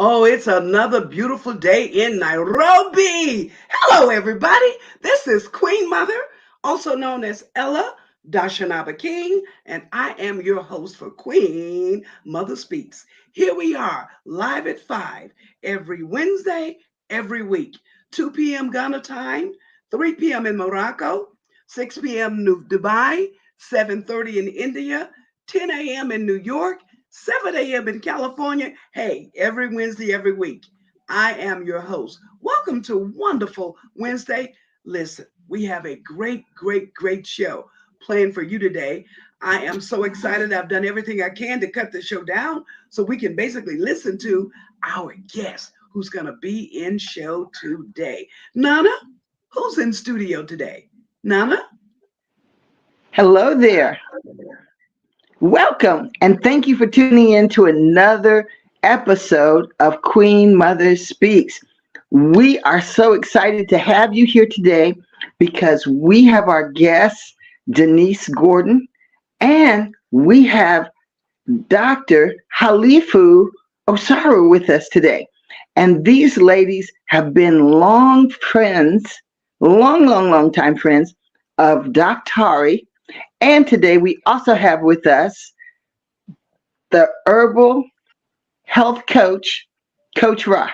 Oh, it's another beautiful day in Nairobi. Hello, everybody. This is Queen Mother, also known as Ella Dashanaba King, and I am your host for Queen Mother Speaks. Here we are, live at 5 every Wednesday, every week. 2 p.m. Ghana time, 3 p.m. in Morocco, 6 p.m. New Dubai, 7:30 in India, 10 a.m. in New York, 7 a.m. in California. Hey, every Wednesday, every week, I am your host. Welcome to Wonderful Wednesday. Listen, we have a great show planned for you today. I am so excited. I've done everything I can to cut the show down so we can basically listen to our guest who's going to be in show today. Nana, who's in studio today? Nana? Hello there. Welcome, and thank you for tuning in to another episode of Queen Mother Speaks. We are so excited to have you here today because we have our guest, Denise Gordon, and we have Dr. HALIFU OSUMARE with us today. And these ladies have been long friends, long time friends of Dr. And today we also have with us the herbal health coach, Coach Raquiyah.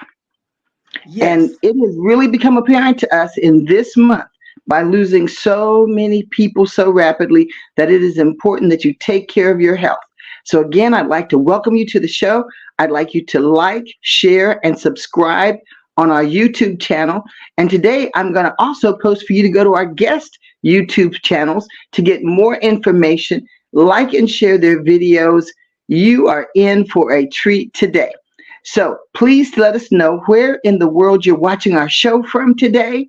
Yes. And it has really become apparent to us in this month by losing so many people so rapidly that it is important that you take care of your health. So again, I'd like to welcome you to the show. I'd like you to like, share, and subscribe on our YouTube channel. And today I'm going to also post for you to go to our guest YouTube channels to get more information, like and share their videos. You are in for a treat today. So please let us know where in the world you're watching our show from today.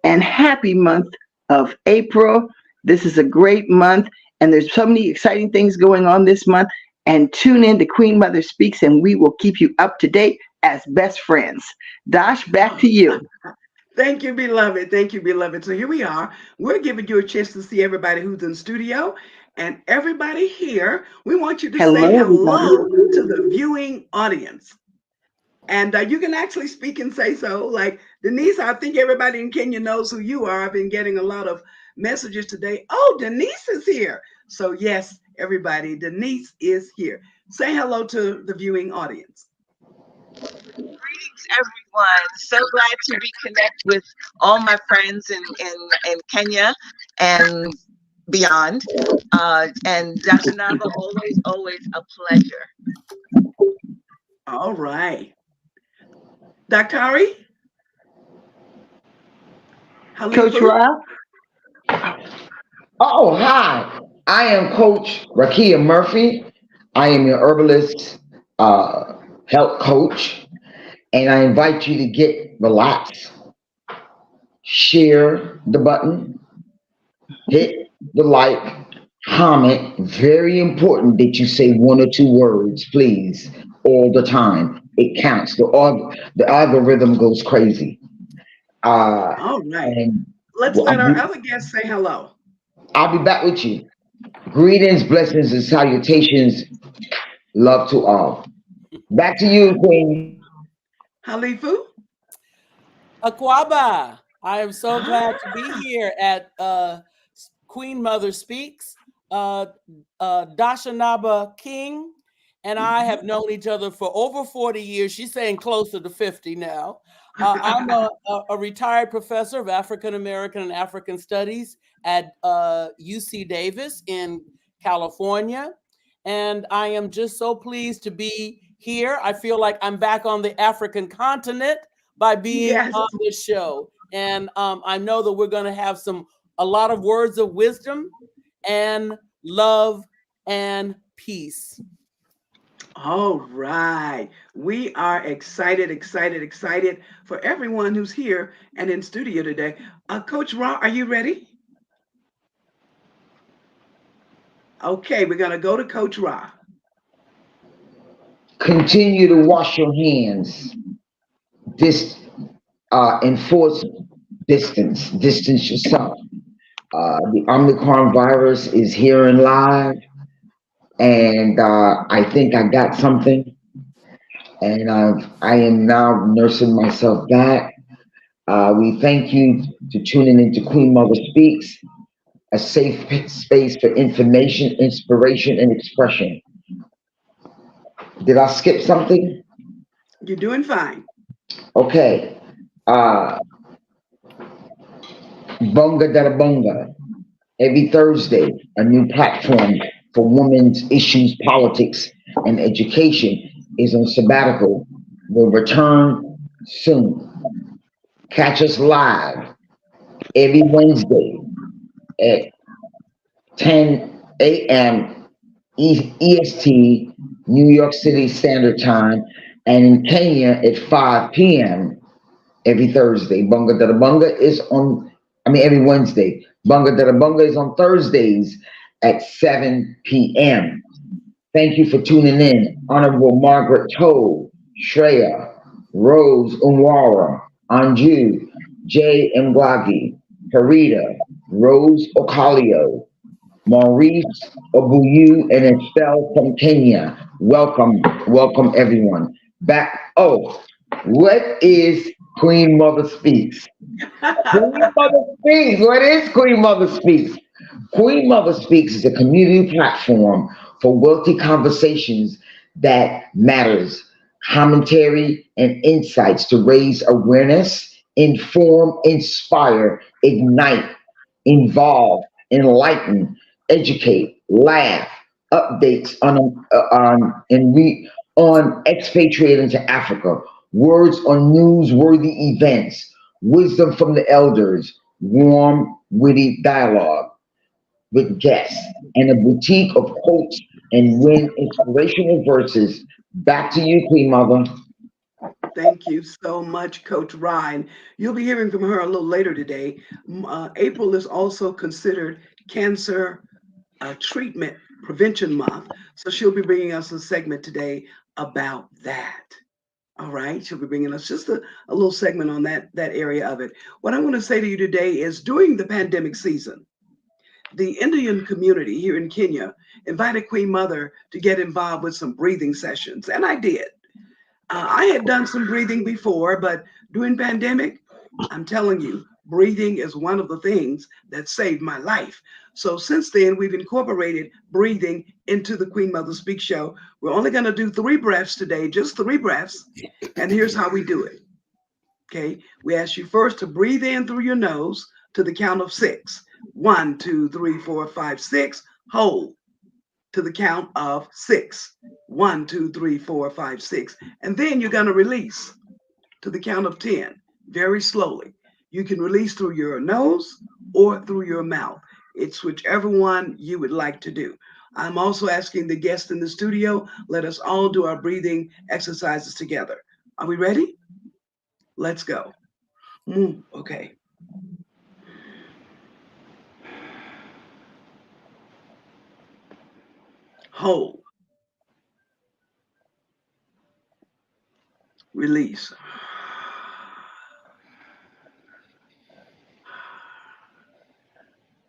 And happy month of April. This is a great month, and there's so many exciting things going on this month. And tune in to Queen Mother Speaks, and we will keep you up to date as best friends. Dash, back to you. Thank you, beloved. Thank you, beloved. So here we are. We're giving you a chance to see everybody who's in studio. And everybody here, we want you to say hello to the viewing audience. And you can actually speak and say so. Like, Denise, I think everybody in Kenya knows who you are. I've been getting a lot of messages today. Oh, Denise is here. So yes, everybody, Denise is here. Say hello to the viewing audience. Greetings, everyone. So glad to reconnect with all my friends in Kenya and beyond. And Dr. Nava, always a pleasure. All right. Dr. Ari? Coach Raquiyah? Oh, hi. I am Coach Raquiyah Murphy. I am your herbalist health coach. And I invite you to get relaxed. Share the button. Hit the like. Comment. Very important that you say 1 or 2 words, please, all the time. It counts. The algorithm goes crazy. All right. Let's let our other guests say hello. I'll be back with you. Greetings, blessings, and salutations. Love to all. Back to you, Queen. HALIFU? Akwaba. I am so glad to be here at Queen Mother Speaks. Dashanaba King and I have known each other for over 40 years. She's saying closer to 50 now. I'm a retired professor of African American and African Studies at UC Davis in California. And I am just so pleased to be here. I feel like I'm back on the African continent by being on this show. And I know that we're going to have a lot of words of wisdom and love and peace. All right. We are excited for everyone who's here and in studio today. Coach Ra, are you ready? Okay, we're going to go to Coach Ra. Continue to wash your hands. Enforce distance yourself. The Omicron virus is here and live, and I think I got something. and I am now nursing myself back. We thank you to tuning into Queen Mother Speaks, a safe space for information, inspiration, and expression. Did I skip something? You're doing fine. Okay. Uh, Bunga da Bunga. Every Thursday, a new platform for women's issues, politics, and education is on sabbatical. Will return soon. Catch us live every Wednesday at 10 a.m. EST, New York City Standard Time, and in Kenya at 5 p.m. every Thursday. Bunga da Bunga is on, I mean, every Wednesday. Bunga da Bunga is on Thursdays at 7 p.m. Thank you for tuning in. Honorable Margaret Toll, Shreya, Rose Unwara, Anju, Jay Mglagi, Harita, Rose Okalio, Maurice Obuyu, and Estelle from Kenya. Welcome, welcome everyone. Back. Oh, what is Queen Mother Speaks? Queen Mother Speaks. What is Queen Mother Speaks? Queen Mother Speaks is a community platform for wealthy conversations that matters, commentary and insights to raise awareness, inform, inspire, ignite, involve, enlighten, educate, laugh, updates on expatriating to Africa, words on newsworthy events, wisdom from the elders, warm, witty dialogue with guests, and a boutique of quotes and win inspirational verses. Back to you, Queen Mother. Thank you so much, Coach Ryan. You'll be hearing from her a little later today. April is also considered Cancer Treatment Prevention Month, so she'll be bringing us a segment today about that. All right, she'll be bringing us just a little segment on that area of it. What I want to say to you today is during the pandemic season, the Indian community here in Kenya invited Queen Mother to get involved with some breathing sessions, and I did. I had done some breathing before, but during pandemic, I'm telling you, breathing is one of the things that saved my life. So since then, we've incorporated breathing into the Queen Mother Speak show. We're only going to do 3 breaths today, just 3 breaths. And here's how we do it. Okay. We ask you first to breathe in through your nose to the count of 6. 1, 2, 3, 4, 5, 6. Hold to the count of 6. 1, 2, 3, 4, 5, 6. And then you're going to release to the count of 10 very slowly. You can release through your nose or through your mouth. It's whichever one you would like to do. I'm also asking the guests in the studio, let us all do our breathing exercises together. Are we ready? Let's go. Okay. Hold. Release.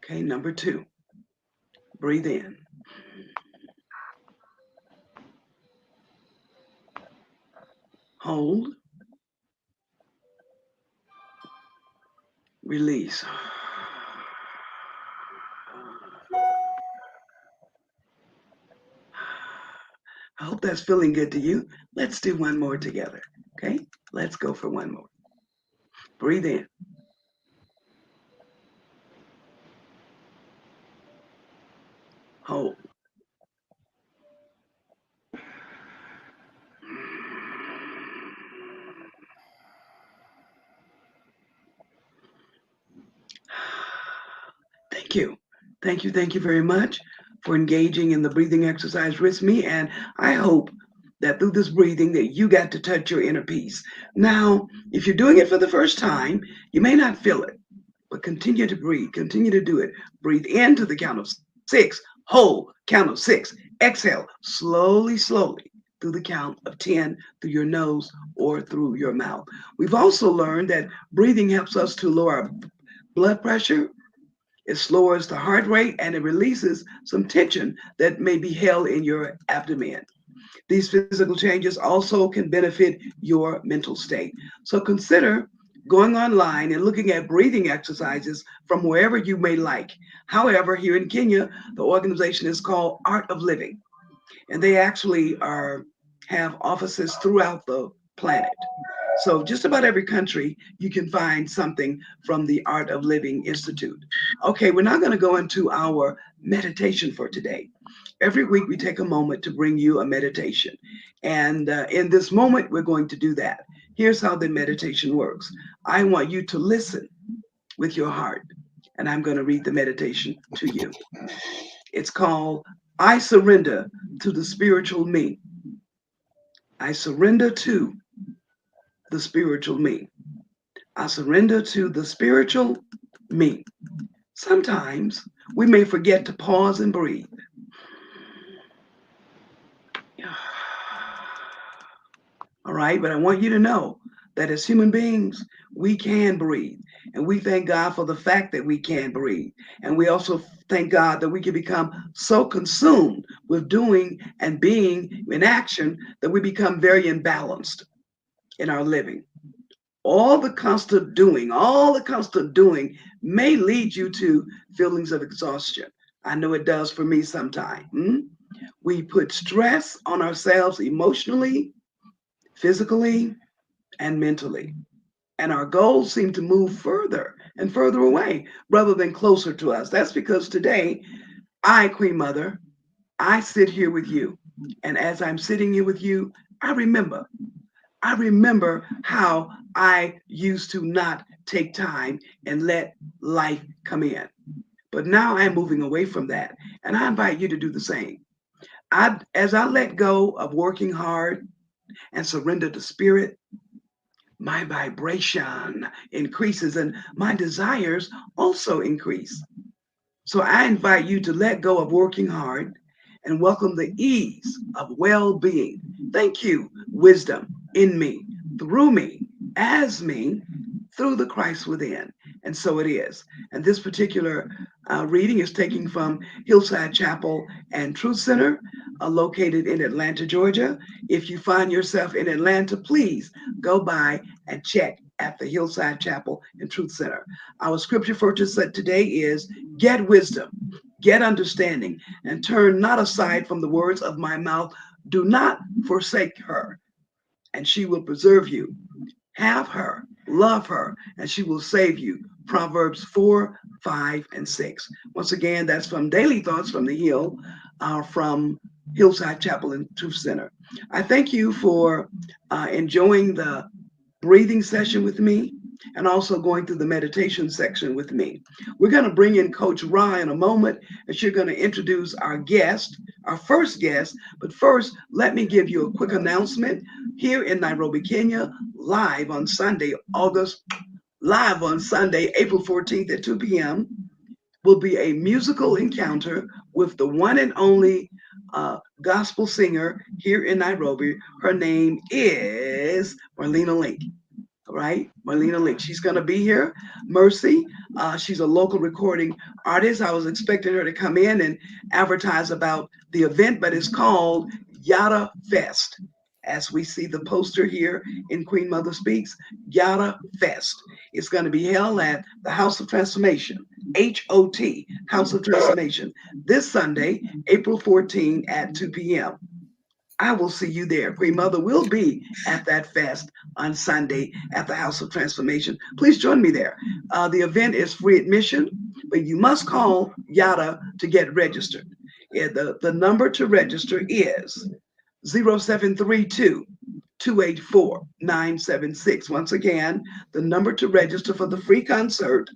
Okay, number 2. Breathe in. Hold. Release. I hope that's feeling good to you. Let's do one more together. Okay, let's go for one more. Breathe in. Hold. Thank you. Thank you very much for engaging in the breathing exercise with me. And I hope that through this breathing that you got to touch your inner peace. Now, if you're doing it for the first time, you may not feel it, but continue to breathe, continue to do it. Breathe in to the count of 6, hold, count of 6, exhale slowly, slowly through the count of 10 through your nose or through your mouth. We've also learned that breathing helps us to lower our blood pressure. It lowers the heart rate and it releases some tension that may be held in your abdomen. These physical changes also can benefit your mental state. So consider going online and looking at breathing exercises from wherever you may like. However, here in Kenya, the organization is called Art of Living, and they actually have offices throughout the planet. So just about every country, you can find something from the Art of Living Institute. Okay, we're now going to go into our meditation for today. Every week, we take a moment to bring you a meditation. And in this moment, we're going to do that. Here's how the meditation works. I want you to listen with your heart, and I'm going to read the meditation to you. It's called I Surrender to the Spiritual Me. I surrender to the spiritual me. I surrender to the spiritual me. Sometimes we may forget to pause and breathe. All right, but I want you to know that as human beings, we can breathe. And we thank God for the fact that we can breathe. And we also thank God that we can become so consumed with doing and being in action that we become very imbalanced in our living. All the constant doing may lead you to feelings of exhaustion. I know it does for me sometimes. We put stress on ourselves emotionally, physically, and mentally. And our goals seem to move further and further away rather than closer to us. That's because today, I, Queen Mother, I sit here with you. And as I'm sitting here with you, I remember how I used to not take time and let life come in. But now I'm moving away from that. And I invite you to do the same. As I let go of working hard and surrender to spirit, my vibration increases and my desires also increase. So I invite you to let go of working hard and welcome the ease of well-being. Thank you, wisdom in me, through me, as me, through the Christ within. And so it is. And this particular reading is taken from Hillside Chapel and Truth Center, located in Atlanta, Georgia. If you find yourself in Atlanta, please go by and check at the Hillside Chapel and Truth Center. Our scripture for today is, get wisdom, get understanding, and turn not aside from the words of my mouth. Do not forsake her, and she will preserve you. Have her, love her, and she will save you. Proverbs 4, 5, and 6. Once again, that's from Daily Thoughts from the Hill, from Hillside Chapel and Truth Center. I thank you for enjoying the breathing session with me and also going through the meditation section with me. We're going to bring in Coach Ra in a moment, and she's going to introduce our guest, our first guest. But first, let me give you a quick announcement. Here in Nairobi, Kenya, live on Sunday, April 14th at 2 p.m., will be a musical encounter with the one and only gospel singer here in Nairobi. Her name is Marlena Link. All right, Marlena Link. She's going to be here. Mercy, she's a local recording artist. I was expecting her to come in and advertise about the event, but it's called Yada Fest. As we see the poster here in Queen Mother Speaks, Yada Fest. It's going to be held at the House of Transformation, HOT, House of Transformation, this Sunday, April 14 at 2 p.m. I will see you there. Queen Mother will be at that fest on Sunday at the House of Transformation. Please join me there. The event is free admission, but you must call Yada to get registered. The number to register is 0732-284-976. Once again, the number to register for the free concert,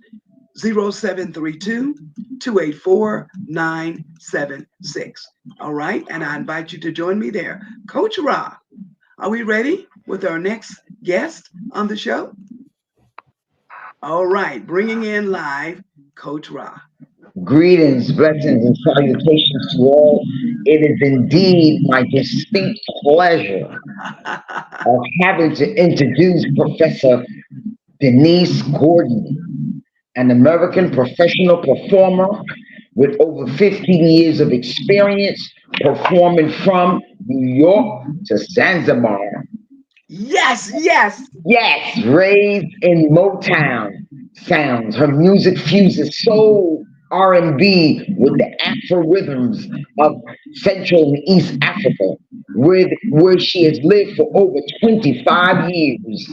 0732-284-976. All right, and I invite you to join me there. Coach Ra, are we ready with our next guest on the show? All right, bringing in live Coach Ra. Greetings, blessings, and salutations to all. It is indeed my distinct pleasure of having to introduce Professor Denise Gordon, an American professional performer, with over 15 years of experience performing from New York to Zanzibar. Yes, yes. Yes, raised in Motown sounds. Her music fuses soul, R&B with the Afro rhythms of Central and East Africa, where she has lived for over 25 years,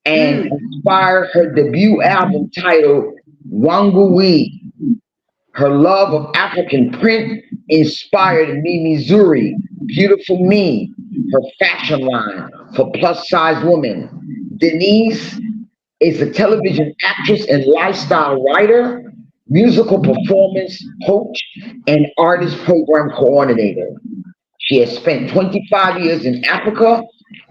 and Mm. inspired her debut album titled Wangui. Her love of African print inspired Mimi Zuri, Beautiful Me, her fashion line for plus size women. Denise is a television actress and lifestyle writer, musical performance coach, and artist program coordinator. She has spent 25 years in Africa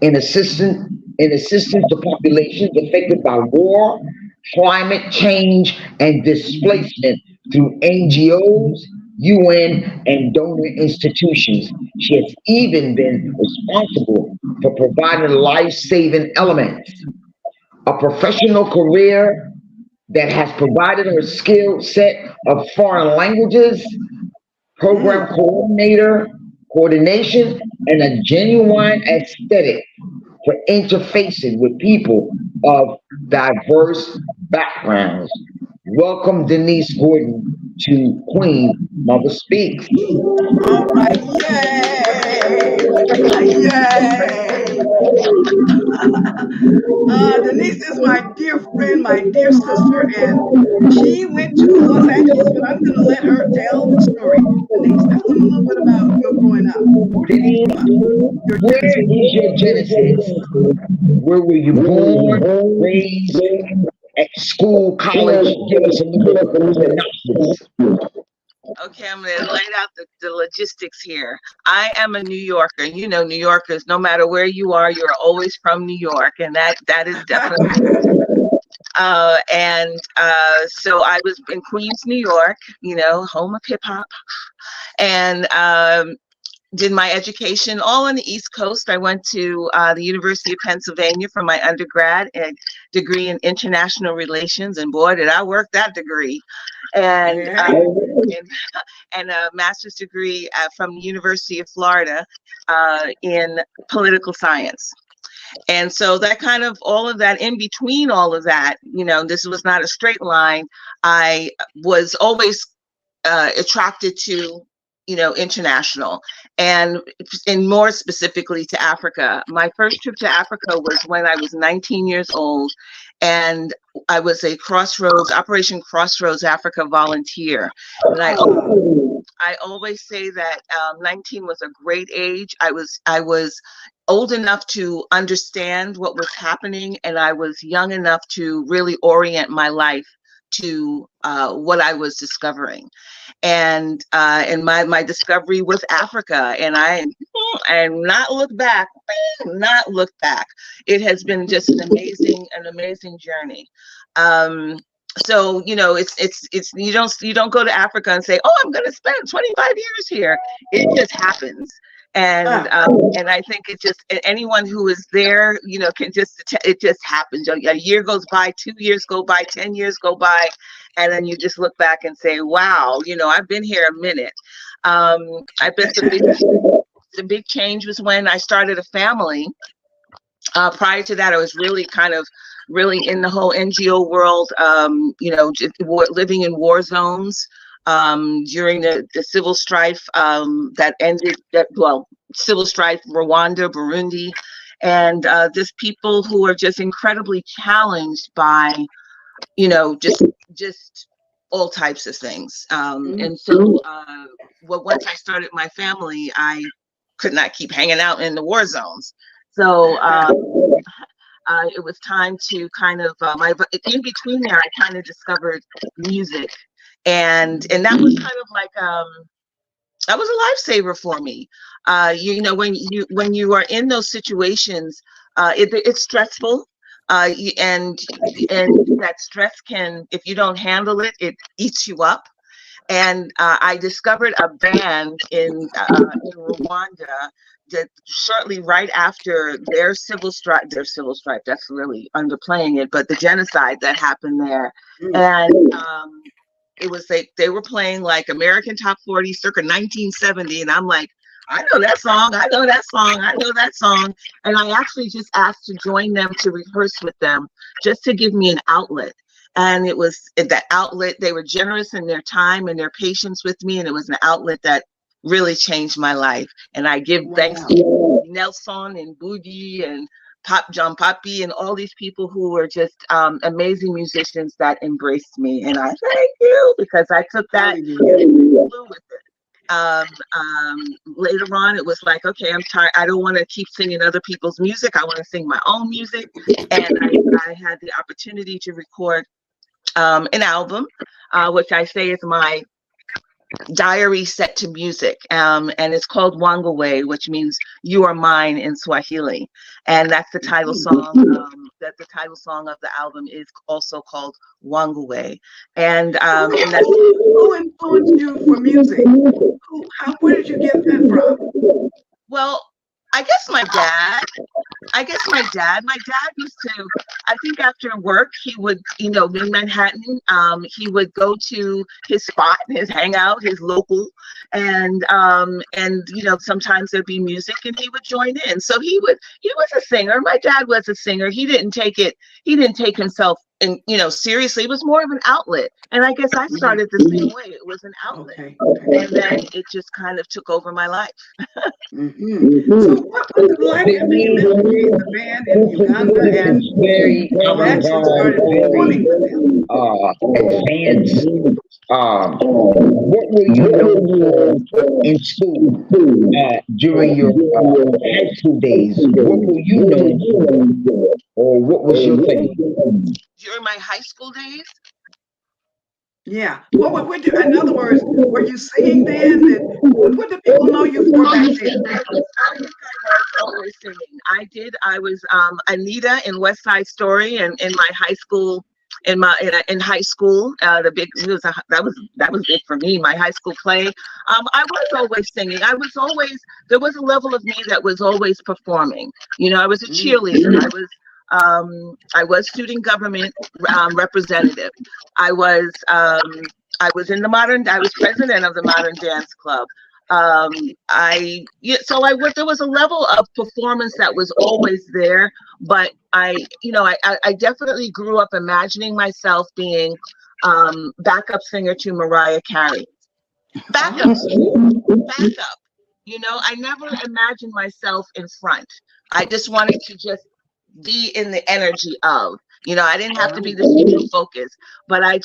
in assistance to populations affected by war, climate change, and displacement through NGOs, UN, and donor institutions. She has even been responsible for providing life-saving elements, a professional career that has provided her skill set of foreign languages, program Mm. coordination, and a genuine aesthetic for interfacing with people of diverse backgrounds. Welcome, Denise Gordon, to Queen Mother Speaks. All right. Yay. Yay. Denise is my dear friend, my dear sister, and she went to Los Angeles, but I'm going to let her tell the story. Denise, tell them a little bit about your growing up. Where did you grow Denise, up? Your where genesis. is your genesis? Where were you born, raised, at school, college? Give us a little synopsis. Okay, I'm going to lay out the logistics here. I am a New Yorker. You know, New Yorkers, no matter where you are, you're always from New York, and that is definitely. So I was in Queens, New York, you know, home of hip hop, and did my education all on the East Coast. I went to the University of Pennsylvania for my undergrad and degree in international relations, and boy, did I work that degree. And Yeah. and a master's degree from the University of Florida in political science. And so that kind of all of that in between all of that, you know, this was not a straight line. I was always attracted to, you know, international and more specifically to Africa. My first trip to Africa was when I was 19 years old, and I was a Operation Crossroads Africa volunteer. And I always say that 19 was a great age. I was old enough to understand what was happening, and I was young enough to really orient my life to what I was discovering. And my discovery was Africa, and not look back, not look back. It has been just an amazing journey. So, you know, it's you don't go to Africa and say, oh, I'm going to spend 25 years here. It just happens. And I think it just, anyone who is there, you know, can just, it just happens. A year goes by, 2 years go by, 10 years go by, and then you just look back and say, wow, you know, I've been here a minute. I bet the big change was when I started a family. Prior to that, I was really really in the whole NGO world, you know, just living in war zones during the civil strife that ended, civil strife, Rwanda, Burundi, and just people who are just incredibly challenged by, you know, just all types of things. And so once I started my family, I could not keep hanging out in the war zones. So it was time to kind of, in between there, I kind of discovered music. And that was kind of like, that was a lifesaver for me. You know, when you are in those situations, it's stressful. And that stress can, if you don't handle it, it eats you up. And I discovered a band in Rwanda that shortly right after their civil strife, that's really underplaying it, but the genocide that happened there. And it was like they were playing like American Top 40 circa 1970, and I'm like, I know that song, I know that song, I know that song. And I actually just asked to join them to rehearse with them, just to give me an outlet. And it was that outlet, they were generous in their time and their patience with me, and it was an outlet that really changed my life. And I give thanks to Nelson and Boogie and Pop John Papi and all these people who were just amazing musicians that embraced me. And I thank you, because I took that and flew with it. Later on, it was like, okay, I'm tired. I don't want to keep singing other people's music. I want to sing my own music. And I had the opportunity to record an album, which I say is my diary set to music, and it's called Wangawe, which means "You Are Mine" in Swahili, and that's the title song. That the title song of the album is also called Wangawe, and that's who influenced you for music? Where did you get that from? Well, I guess my dad. My dad used to, I think after work, he would, in Manhattan, he would go to his spot, his hangout, his local, and sometimes there'd be music and he would join in. So he was a singer. My dad was a singer. He didn't take himself seriously. It was more of an outlet. And I guess I started the same way. It was an outlet. Okay. And then it just kind of took over my life. So what was it like having the band in Uganda and very started performing with them? Advanced. What were you known for in school during your high school days? What were you known for, or what was your thing? During my high school days? Yeah. In other words, were you singing then? What do people know you for back then? I always singing. I was Anita in West Side Story, and in my high school, in high school, that was big for me. My high school play. I was always singing. There was a level of me that was always performing. I was a cheerleader. I was student government representative. I was president of the Modern Dance Club. There was a level of performance that was always there, but I definitely grew up imagining myself being backup singer to Mariah Carey. Backup. I never imagined myself in front. I just wanted to just be in the energy of, I didn't have to be the central focus, but I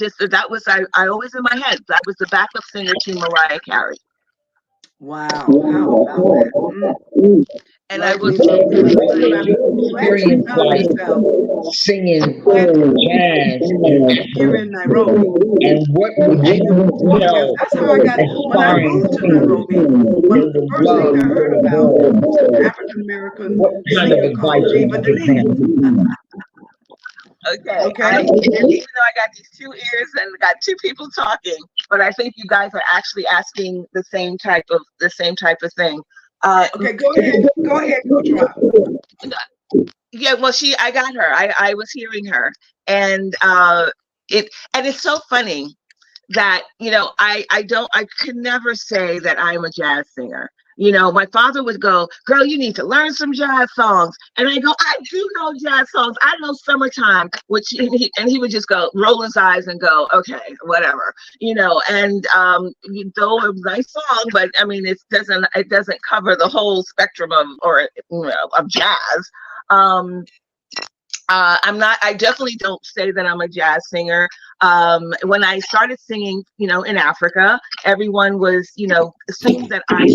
always in my head, that was the backup singer to Mariah Carey. Wow. How about that? And I was experience like singing jazz here in Nairobi. And what would you tell? That's how I got when I moved to Nairobi. One of the first things I heard about was an African American singer called Denise. Okay. Even though I got these two ears and got two people talking, but I think you guys are actually asking the same type of thing. Okay, go ahead, Coach Raquiyah. Yeah, well, I got her. I was hearing her, and it's so funny that I could never say that I'm a jazz singer. My father would go, "Girl, you need to learn some jazz songs," and I go, "I do know jazz songs. I know Summertime," and he would just go, roll his eyes and go, "Okay, whatever," And though a nice song, but I mean, it doesn't cover the whole spectrum of jazz. I definitely don't say that I'm a jazz singer. When I started singing, in Africa, everyone was, assuming that I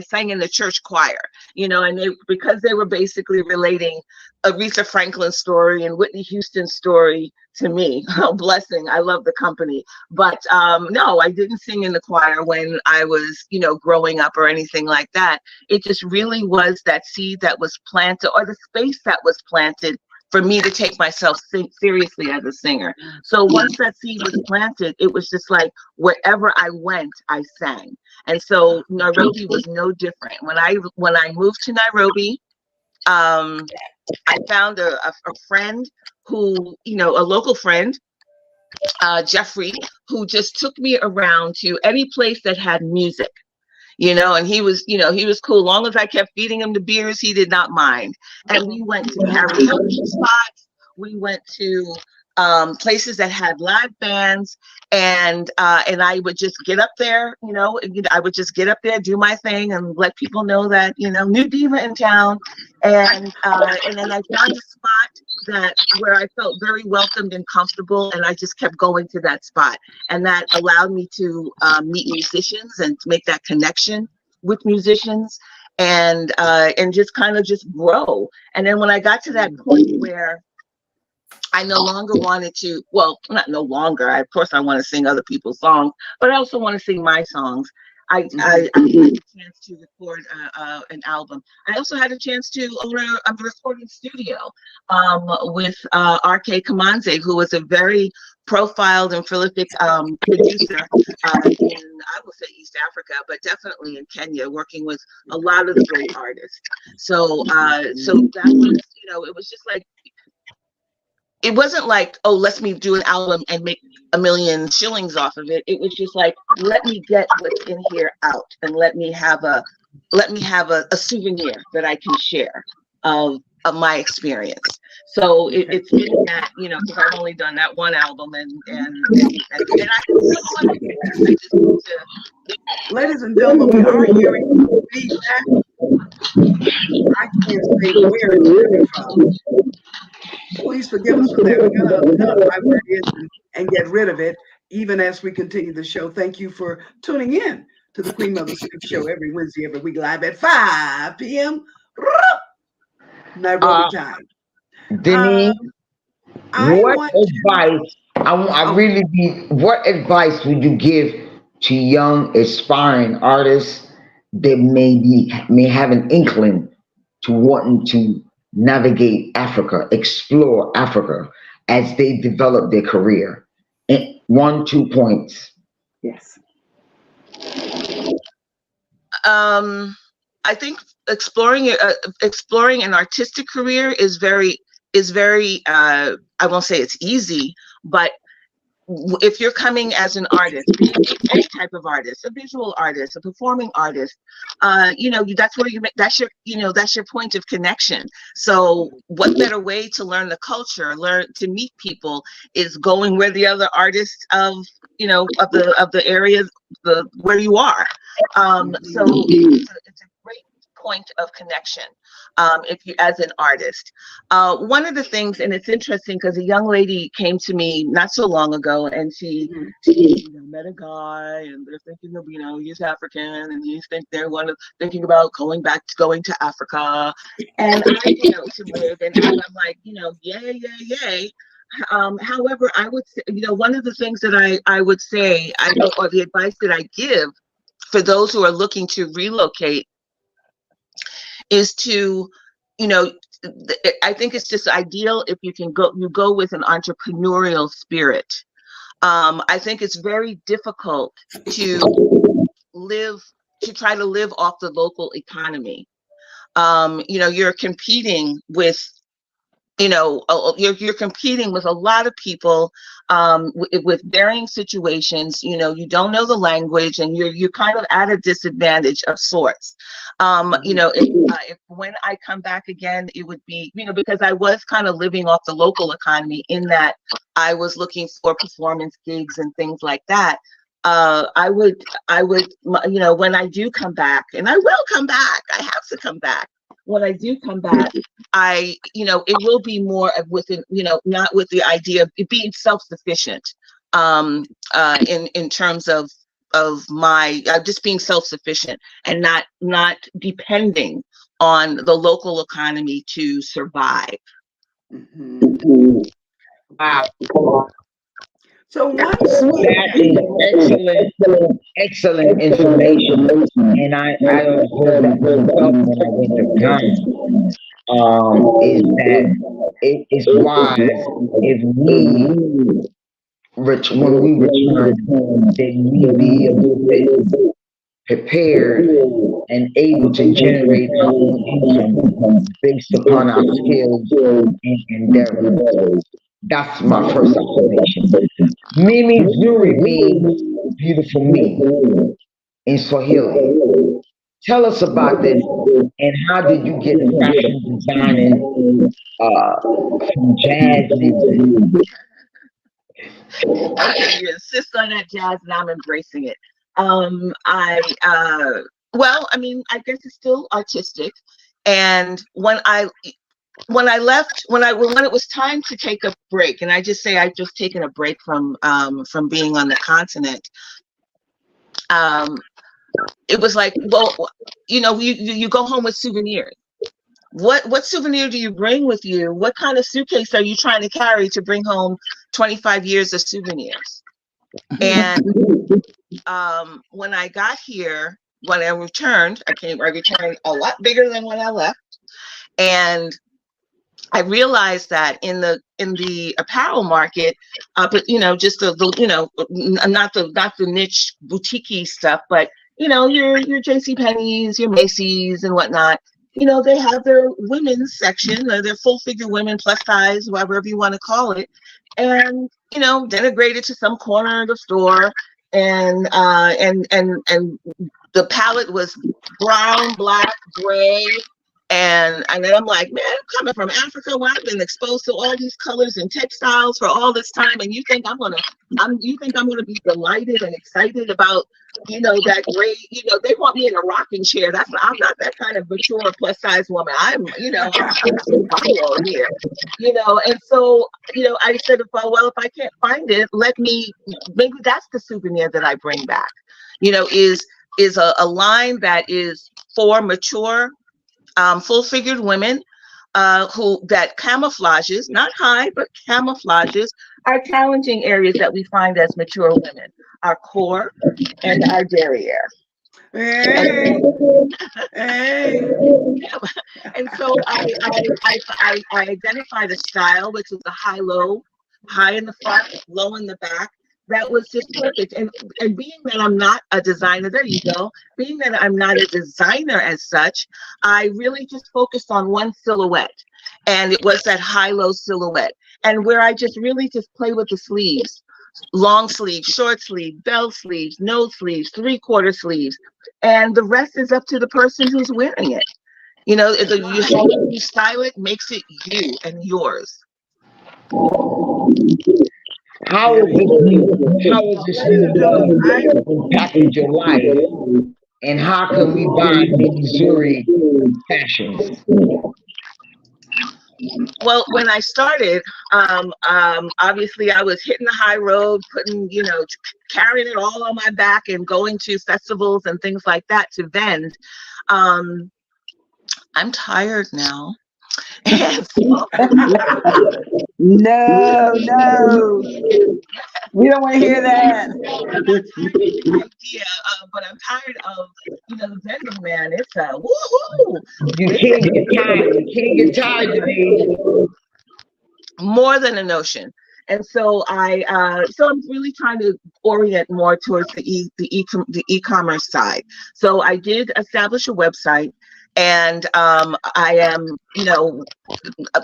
sang in the church choir, and because they were basically relating Aretha Franklin's story and Whitney Houston's story to me. Oh, blessing. I love the company. But no, I didn't sing in the choir when I was, growing up or anything like that. It just really was that seed that was planted, or the space that was planted for me to take myself seriously as a singer. So once that seed was planted, it was just like wherever I went, I sang. And so Nairobi was no different. When I moved to Nairobi, I found a friend who, a local friend Jeffrey, who just took me around to any place that had music, you know, and he was, you know, he was cool. Long as I kept feeding him the beers, he did not mind. And we went to karaoke spots. We went to places that had live bands, and I would just get up there, you know, I would just get up there, do my thing, and let people know that, you know, new diva in town. And then I found a spot that where I felt very welcomed and comfortable, and I just kept going to that spot, and that allowed me to meet musicians and to make that connection with musicians, and just kind of just grow. And then when I got to that point where I no longer wanted to, well, not no longer, of course I want to sing other people's songs, but I also want to sing my songs. I had a chance to record an album. I also had a chance to own a recording studio with R.K. Kamanze, who was a very profiled and prolific producer in, I will say, East Africa, but definitely in Kenya, working with a lot of the great artists. So that was, you know, it was just like, it wasn't like, oh, let me do an album and make $1 million shillings off of it. It was just like, let me get what's in here out, and let me have a souvenir that I can share of my experience. So it's been that, you know, because I've only done that one album, and I just need to. Ladies and gentlemen, we are hearing feedback. I can't say where it's coming from. Please forgive us for that. We're going to notify where it is and get rid of it, even as we continue the show. Thank you for tuning in to the Queen Mother Sleep Show every Wednesday, every week, live at 5 p.m. Nairobi time. Denise, what advice would you give to young aspiring artists that may have an inkling to wanting to navigate Africa, explore Africa as they develop their career? 1-2 points. Yes. I think exploring an artistic career is very I won't say it's easy, but if you're coming as an artist, any type of artist, a visual artist, a performing artist, you know, that's where you make, that's your point of connection. So what better way to learn the culture, learn to meet people, is going where the other artists of, you know, of the areas, where you are. So it's a great point of connection. If you, as an artist, one of the things, and it's interesting because a young lady came to me not so long ago, and she you know, met a guy, and they're thinking of, you know, he's African, and they're thinking about going to Africa, and I, you know, to live, and I'm like, you know, yay. However, I would say, you know, one of the things that I would say, or the advice that I give for those who are looking to relocate, is to, you know, I think it's just ideal if you go with an entrepreneurial spirit. I think it's very difficult to try to live off the local economy. You know, you're competing with, you know, you're competing with a lot of people with varying situations. You know, you don't know the language, and you're kind of at a disadvantage of sorts. You know, if when I come back again, it would be, you know, because I was kind of living off the local economy, in that I was looking for performance gigs and things like that. I would, you know, when I do come back, and I will come back, I have to come back. When I do come back, you know, it will be more within, you know, not with the idea of being self-sufficient, in terms of my just being self-sufficient, and not depending on the local economy to survive. Mm-hmm. Wow. So that is excellent information, and I observed that myself when I went to Ghana. Is that it is wise if when we return, then we be a little bit prepared and able to generate our own income based upon our skills and endeavors. That's my first observation. Mimi Zuri means beautiful me in Swahili. Tell us about this and how did you get fashion designing from jazz music? Okay, you insist on that jazz, and I'm embracing it. Well, I mean, I guess it's still artistic. And when I left, when it was time to take a break, and I just say I've just taken a break from being on the continent. It was like, well, you know, you go home with souvenirs. What souvenir do you bring with you? What kind of suitcase are you trying to carry to bring home 25 years of souvenirs? And when I got here, when I returned, I returned a lot bigger than when I left. And I realized that in the apparel market, but you know, just the you know, not the niche boutique stuff, but you know, your J.C. Penney's, your Macy's, and whatnot. You know, they have their women's section, or their full figure women, plus size, whatever you want to call it, and you know, denigrated to some corner of the store, and the palette was brown, black, gray. And then I'm like, man, I'm coming from Africa where I've been exposed to all these colors and textiles for all this time, and you think I'm gonna be delighted and excited about, you know, that gray, you know, they want me in a rocking chair. I'm not that kind of mature plus size woman. I'm, you know, I'm here, you know. And so, you know, I said, well, if I can't find it, maybe that's the souvenir that I bring back, you know, is a line that is for mature, full-figured women that camouflages, not hide, but camouflages our challenging areas that we find as mature women, our core and our derriere. Hey. And so I identify the style, which is a high-low, high in the front, low in the back. That was just perfect. And being that I'm not a designer, there you go. Being that I'm not a designer as such, I really just focused on one silhouette. And it was that high-low silhouette. And where I just really just play with the sleeves. Long sleeve, short sleeve, bell sleeves, no sleeves, 3/4 sleeves. And the rest is up to the person who's wearing it. You know, you style it, makes it you and yours. How is this impacted your life, and how can we buy Missouri fashions? Well, when I started, obviously I was hitting the high road, carrying it all on my back and going to festivals and things like that to vend. I'm tired now. No, we don't want to hear that. Yeah, but I'm tired of, the vending man. It's a woohoo. You can't get tired. You can't get tired today. More than a notion. And so so I'm really trying to orient more towards the e-commerce side. So I did establish a website. And I am,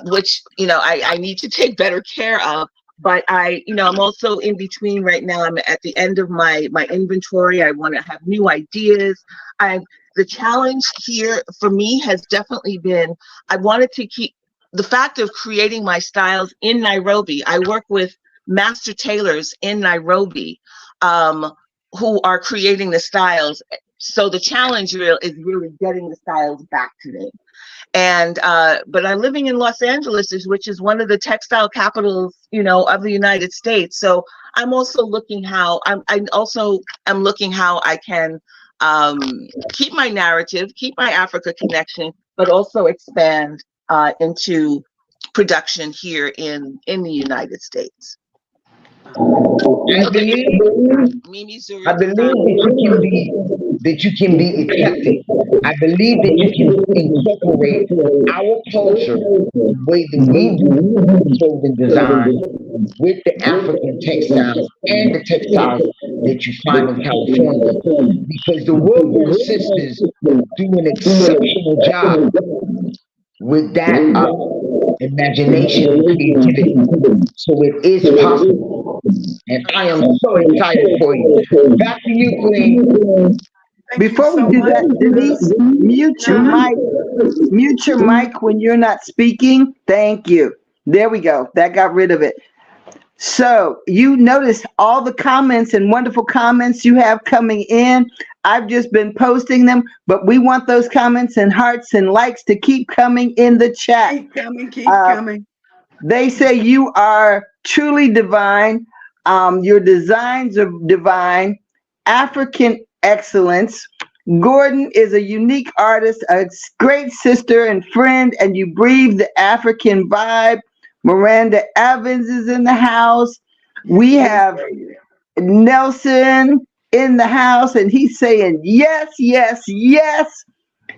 which, I need to take better care of, but I'm also in between right now. I'm at the end of my inventory. I want to have new ideas. The challenge here for me has definitely been, I wanted to keep the fact of creating my styles in Nairobi. I work with master tailors in Nairobi who are creating the styles. So the challenge is really getting the styles back to me. And but I'm living in Los Angeles, which is one of the textile capitals, of the United States. So I'm also looking how I'm looking how I can keep my narrative, keep my Africa connection, but also expand into production here in the United States. I believe that you can be eclectic. I believe that you can incorporate our culture, the way that we do clothing design, with the African textiles and the textiles that you find in California. Because the World Sisters do an exceptional job with that imagination, and creativity. So it is possible. And I am so excited for you. Back to you, Queen. Thank you Before we so do much, that, Denise, mute your Nana. mic. Mute your mic when you're not speaking. Thank you. There we go. That got rid of it. So you notice all the comments and wonderful comments you have coming in. I've just been posting them, but we want those comments and hearts and likes to keep coming in the chat. Keep coming, keep Uh, coming. they say you are truly divine. Your designs are divine. African excellence. Gordon is a unique artist, a great sister and friend, and you breathe the African vibe. Miranda Evans is in the house. We Yes, have Nelson in the house, and he's saying yes, yes, yes.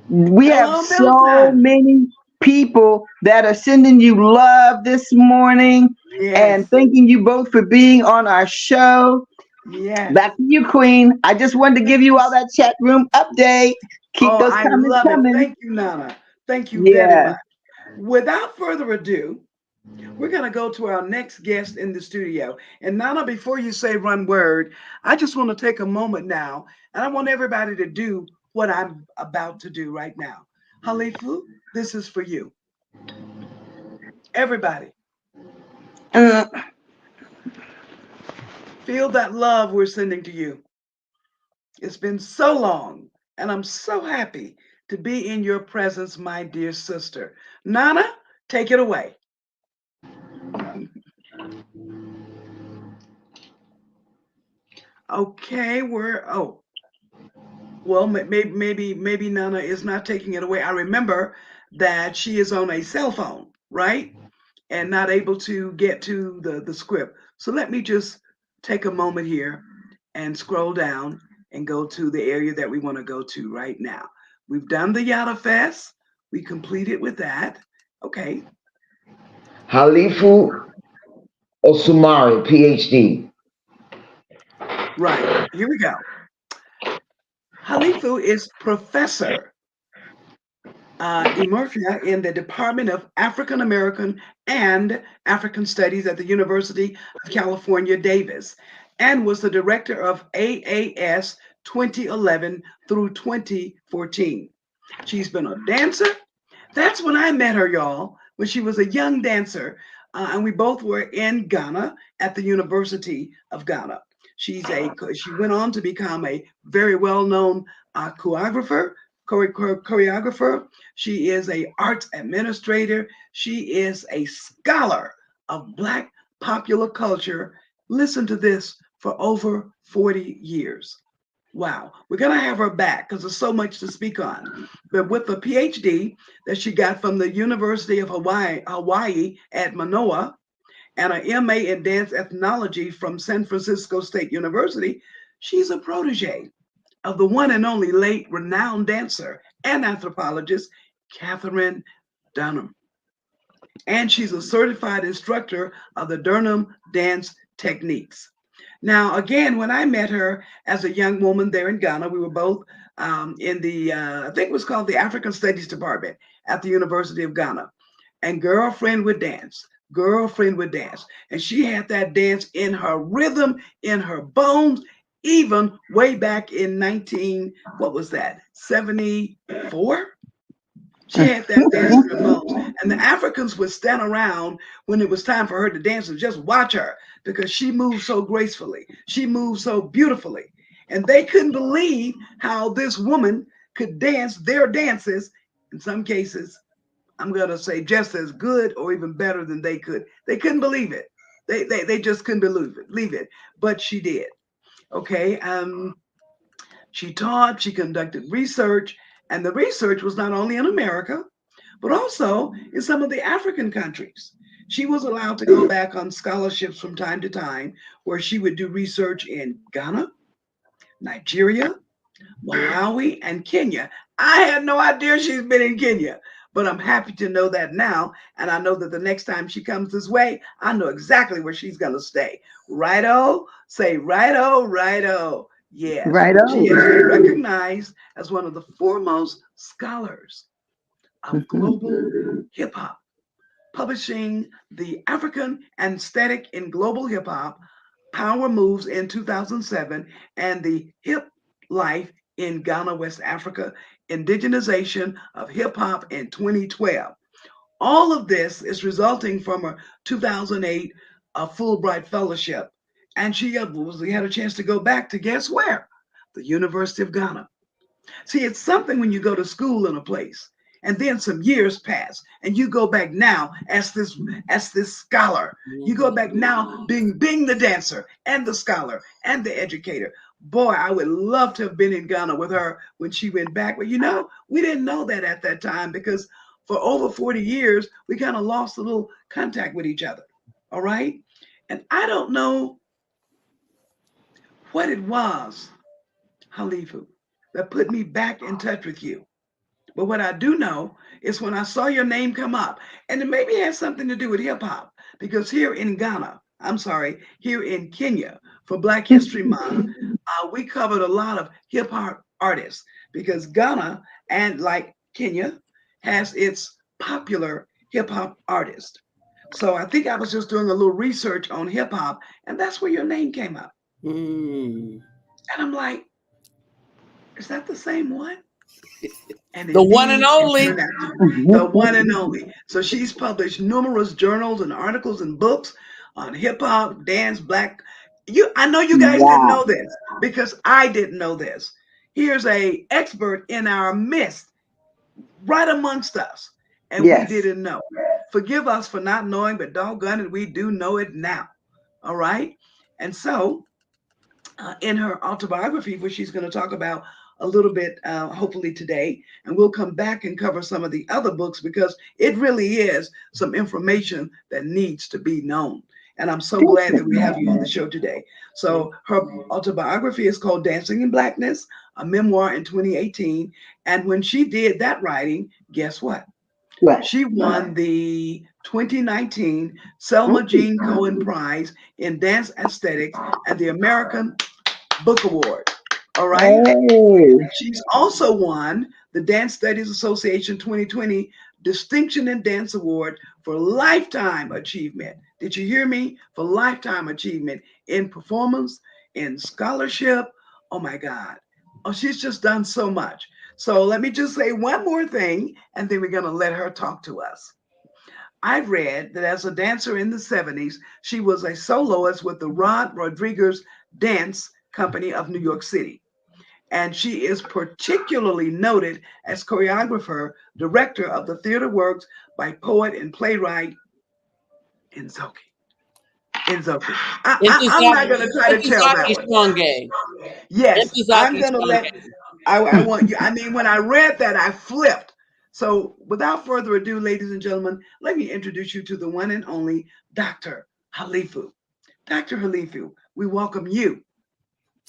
We have hello, so Milton. many people that are sending you love this morning and Yes, thanking you both for being on our show. yes. Back to you, Queen. I just wanted to Thank give you you. all that chat room update. Keep Oh, those I comments love it. coming. Thank you, Nana. Thank you very Yeah. much. Without further ado, we're going to go to our next guest in the studio. And Nana, before you say one word, I just want to take a moment now, and I want everybody to do what I'm about to do right now. Halifu, this is for you. Everybody, Uh, feel that love we're sending to you. It's been so long, and I'm so happy to be in your presence, my dear sister. Nana, take it away. Okay, well, maybe Nana is not taking it away. I remember that she is on a cell phone, right? And not able to get to the script. So let me just take a moment here and scroll down and go to the area that we want to go to right now. We've done the Yada Fest. We completed with that. Okay, Halifu Osumare, PhD. right. Here we go. Halifu is professor Imurfia in the Department of African American and African Studies at the University of California, Davis, and was the director of AAS 2011 through 2014. She's been a dancer. That's when I met her, y'all, when she was a young dancer, and we both were in Ghana at the University of Ghana. She went on to become a very well-known choreographer. She is a arts administrator. She is a scholar of Black popular culture. Listen to this, for over 40 years. Wow, we're going to have her back because there's so much to speak on. But with the PhD that she got from the University of Hawaii at Manoa, and an MA in dance ethnology from San Francisco State University, she's a protege of the one and only late renowned dancer and anthropologist, Catherine Dunham. And she's a certified instructor of the Dunham dance techniques. Now, again, when I met her as a young woman there in Ghana, we were both in the, I think it was called the African Studies Department at the University of Ghana. And girlfriend would dance. And she had that dance in her rhythm, in her bones, even way back in what was that, 74? She had that dance in her bones. And the Africans would stand around when it was time for her to dance and just watch her because she moved so gracefully. She moved so beautifully. And they couldn't believe how this woman could dance their dances, in some cases, I'm going to say just as good or even better than they could. They couldn't believe it. They just couldn't believe it. But she did. Okay. She taught, she conducted research, and the research was not only in America, but also in some of the African countries. She was allowed to go back on scholarships from time to time where she would do research in Ghana, Nigeria, Malawi, and Kenya. I had no idea she's been in Kenya, but I'm happy to know that now. And I know that the next time she comes this way, I know exactly where she's going to stay. Righto? Say righto, righto. Yes, right she on. has been recognized as one of the foremost scholars of global hip hop, publishing The African Aesthetic in Global Hip Hop, Power Moves in 2007, and The Hip Life in Ghana, West Africa, Indigenization of Hip Hop in 2012. All of this is resulting from a 2008 Fulbright Fellowship. And she had a chance to go back to guess where? The University of Ghana. See, it's something when you go to school in a place and then some years pass and you go back now as this scholar. You go back now being the dancer and the scholar and the educator. Boy, I would love to have been in Ghana with her when she went back. But we didn't know that at that time because for over 40 years, we kind of lost a little contact with each other. All right. And I don't know what it was, HALIFU, that put me back in touch with you. But what I do know is when I saw your name come up, and it maybe has something to do with hip hop, because here in Kenya, for Black History Month, we covered a lot of hip hop artists because Ghana and like Kenya has its popular hip hop artist. So I think I was just doing a little research on hip hop, and that's where your name came up. And I'm like, is that the same one? And the one and only. The one and only. So she's published numerous journals and articles and books on hip hop, dance, Black. I know you guys didn't know this because I didn't know this. Here's a expert in our midst, right amongst us, and we didn't know. Forgive us for not knowing, but doggone it, we do know it now. All right. And so in her autobiography, which she's going to talk about a little bit, hopefully today, and we'll come back and cover some of the other books because it really is some information that needs to be known. And I'm so glad that we have you on the show today. So her autobiography is called Dancing in Blackness, a memoir in 2018. And when she did that writing, guess what? She won the 2019 Selma Jean Cohen Prize in Dance Aesthetics and the American Book Award. All right. She's also won the Dance Studies Association 2020 Distinction in Dance Award for Lifetime Achievement. Did you hear me? For Lifetime Achievement in performance, in scholarship. Oh my God. Oh, she's just done so much. So let me just say one more thing, and then we're going to let her talk to us. I've read that as a dancer in the 70s, she was a soloist with the Rod Rodriguez Dance Company of New York City. And she is particularly noted as choreographer, director of the theater works by poet and playwright Nzoki. I'm not going to try to tell that one. Yes, I'm going to let, I want you, I mean, when I read that, I flipped. So without further ado, ladies and gentlemen, let me introduce you to the one and only Dr. HALIFU. Dr. HALIFU, we welcome you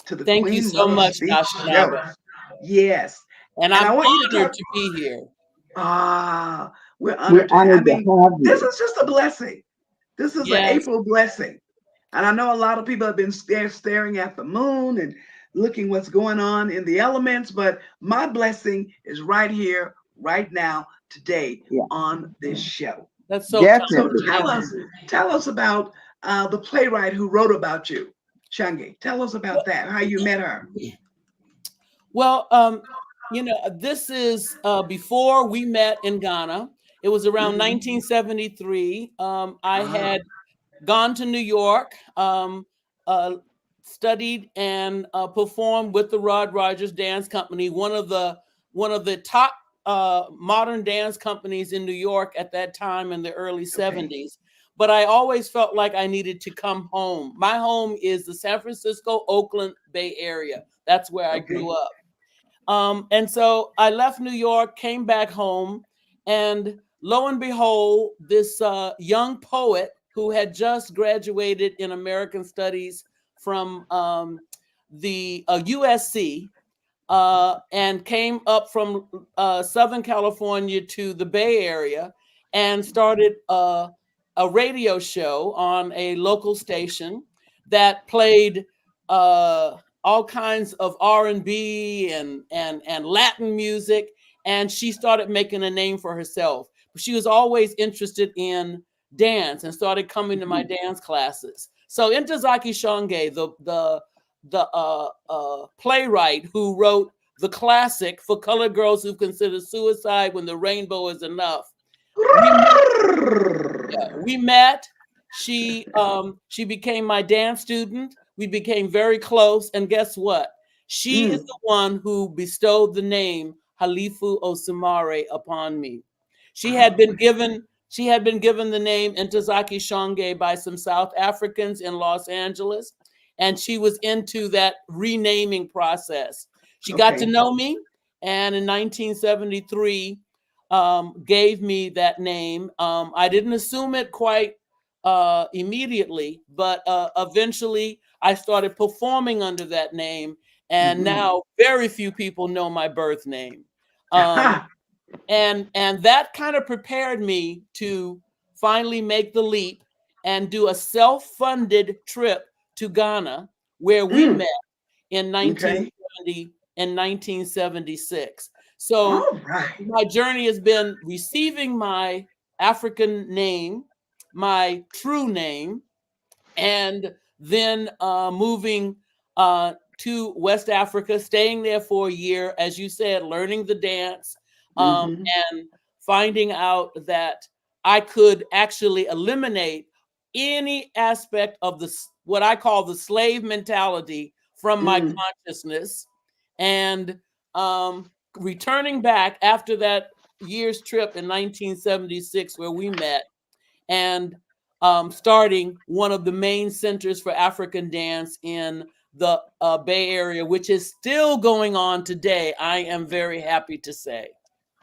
to the Thank Queen you so Mother much, Speak Dr. Show. Yes. And I'm honored to be here. We're honored to have you. This is just a blessing. This is an April blessing. And I know a lot of people have been staring at the moon and looking what's going on in the elements, but my blessing is right here, right now, today on this show. That's so kind. So tell us about the playwright who wrote about you, Shangi. Tell us about that, how you met her. Well, this is before we met in Ghana. It was around 1973. I had gone to New York, studied and performed with the Rod Rodgers Dance Company, one of the top modern dance companies in New York at that time in the early 70s. But I always felt like I needed to come home. My home is the San Francisco, Oakland Bay Area. That's where I grew up. And so I left New York, came back home, and lo and behold, this young poet who had just graduated in American Studies from the USC and came up from Southern California to the Bay Area and started a radio show on a local station that played all kinds of R&B and Latin music, and she started making a name for herself. she was always interested in dance and started coming to my dance classes. So Ntozake Shange, the playwright who wrote the classic for colored girls who consider suicide when the rainbow is enough, we met. She became my dance student. We became very close, and guess what? She is the one who bestowed the name HALIFU OSUMARE upon me. She had been given the name Ntozake Shange by some South Africans in Los Angeles, and she was into that renaming process. She got to know me, and in 1973 gave me that name. I didn't assume it quite immediately, but eventually I started performing under that name, and now very few people know my birth name. And that kind of prepared me to finally make the leap and do a self-funded trip to Ghana, where we met in 1970 and 1976. So my journey has been receiving my African name, my true name, and then moving to West Africa, staying there for a year, as you said, learning the dance, and finding out that I could actually eliminate any aspect of what I call the slave mentality from my consciousness, and returning back after that year's trip in 1976 where we met, and starting one of the main centers for African dance in the Bay Area, which is still going on today, I am very happy to say.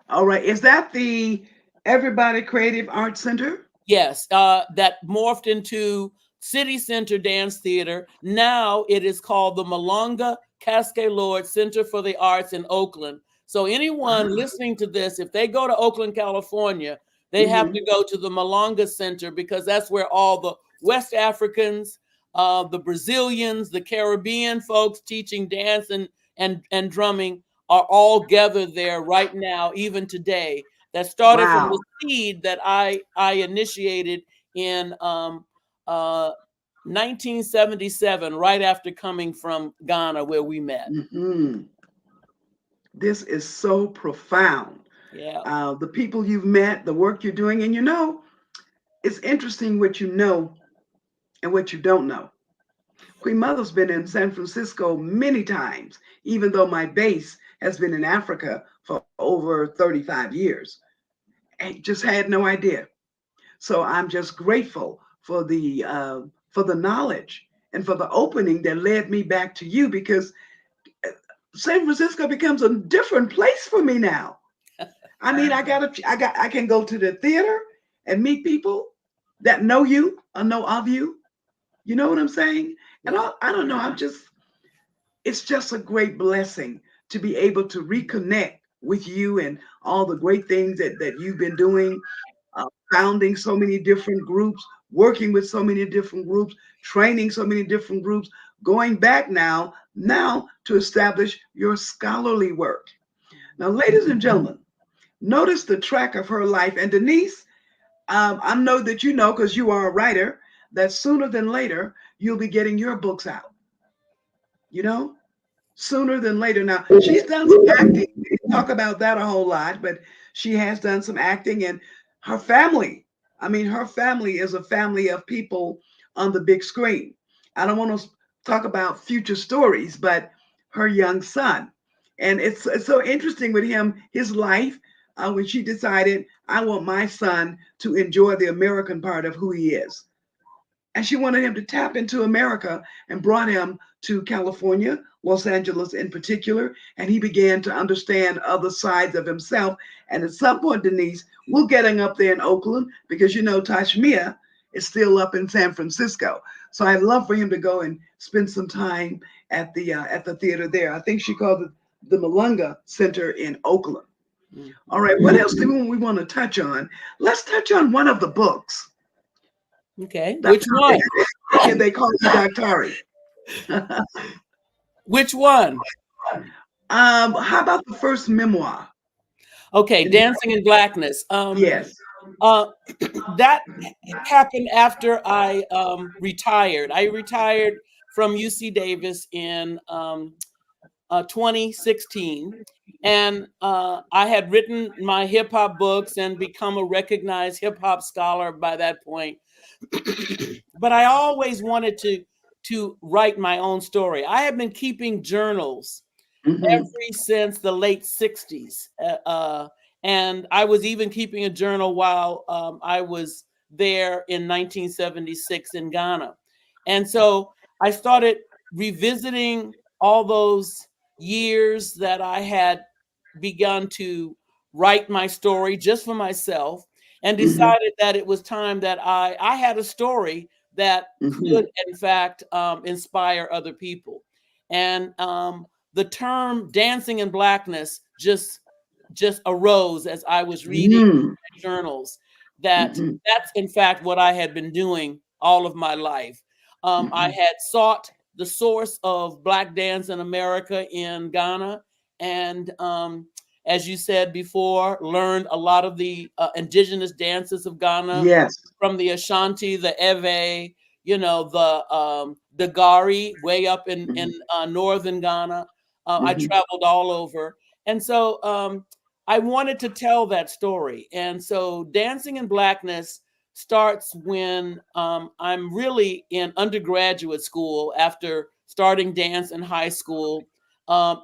All right. Is that the Everybody Creative Arts Center? Yes, that morphed into City Center Dance Theater. Now it is called the Malonga Cascade Lord Center for the Arts in Oakland. So anyone listening to this, if they go to Oakland, California, they have to go to the Malonga Center, because that's where all the West Africans, the Brazilians, the Caribbean folks teaching dance and drumming are all gathered there right now, even today. That started from the seed that I initiated in 1977, right after coming from Ghana, where we met. This is so profound. Yeah. The people you've met, the work you're doing, and it's interesting what you know and what you don't know. Queen Mother's been in San Francisco many times, even though my base has been in Africa for over 35 years. I just had no idea. So I'm just grateful for the knowledge and for the opening that led me back to you, because San Francisco becomes a different place for me now. I mean, I can go to the theater and meet people that know you or know of you. You know what I'm saying? And I don't know. It's just a great blessing to be able to reconnect with you and all the great things that you've been doing, founding so many different groups, working with so many different groups, training so many different groups, going back now to establish your scholarly work. Now, ladies and gentlemen, notice the track of her life. And Denise, I know that you know, because you are a writer, that sooner than later, you'll be getting your books out. Sooner than later. Now, she's done some acting. We didn't talk about that a whole lot, but she has done some acting. And her family, her family is a family of people on the big screen. I don't want to talk about future stories, but her young son. And it's so interesting with him, his life, when she decided, I want my son to enjoy the American part of who he is. And she wanted him to tap into America, and brought him to California, Los Angeles in particular. And he began to understand other sides of himself. And at some point, Denise, we'll get him up there in Oakland, because Tashmia is still up in San Francisco. So I'd love for him to go and spend some time at the theater there. I think she called it the Malonga Center in Oakland. All right, what else do we want to touch on? Let's touch on one of the books. Okay, which one? They call you Doctari. Which one? How about the first memoir? Okay, Dancing in Blackness. Yes. Uh, that happened after I retired. I retired from UC Davis in 2016. And I had written my hip hop books and become a recognized hip hop scholar by that point. But I always wanted to write my own story. I have been keeping journals Mm-hmm. every since the late 60s. And I was even keeping a journal while I was there in 1976 in Ghana. And so I started revisiting all those years that I had begun to write my story just for myself, and Mm-hmm. decided that it was time that I had a story that Mm-hmm. could, in fact, inspire other people. And the term dancing in blackness just arose as I was reading Mm. journals, that Mm-hmm. that's in fact what I had been doing all of my life. I Mm-hmm. had sought the source of Black dance in America in Ghana, and as you said before, learned a lot of the indigenous dances of Ghana, Yes. from the Ashanti, the Ewe, the Gari, way up in Mm-hmm. northern Ghana. I Mm-hmm. traveled all over, and so I wanted to tell that story. And so Dancing in Blackness starts when I'm really in undergraduate school after starting dance in high school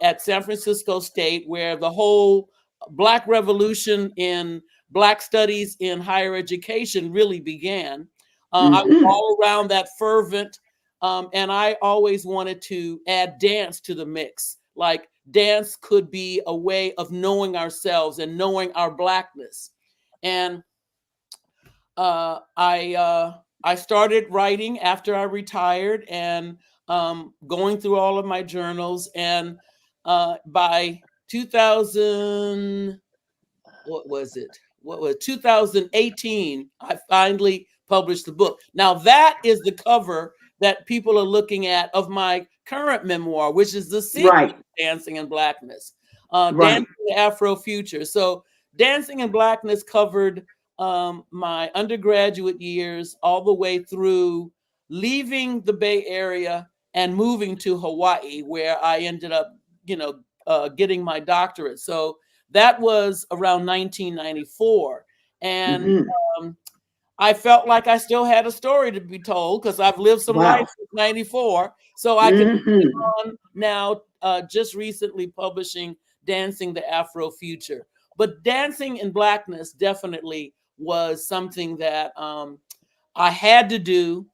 at San Francisco State, where the whole Black revolution in Black studies in higher education really began. I was Mm-hmm. all around that fervent, and I always wanted to add dance to the mix. Like, dance could be a way of knowing ourselves and knowing our Blackness. And I started writing after I retired, and going through all of my journals. And by 2000, what was it? What was 2018? I finally published the book. Now that is the cover that people are looking at of my current memoir, which is the sequel Right. to Dancing in Blackness, Right. Dancing the Afro Future. So Dancing in Blackness covered my undergraduate years all the way through leaving the Bay Area and moving to Hawaii, where I ended up, getting my doctorate. So that was around 1994. And Mm-hmm. um, I felt like I still had a story to be told because I've lived some life Wow. since 94. So I can Mm-hmm. on now, just recently publishing Dancing the Afro Future. But Dancing in Blackness definitely was something that I had to do.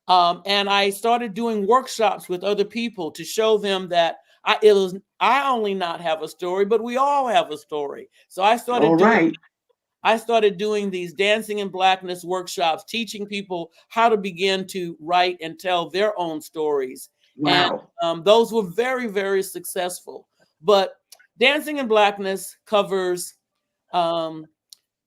And I started doing workshops with other people to show them that I only not have a story, but we all have a story. So All right. I started doing these Dancing in Blackness workshops, teaching people how to begin to write and tell their own stories. And Wow. those were very, very successful. But Dancing in Blackness covers um,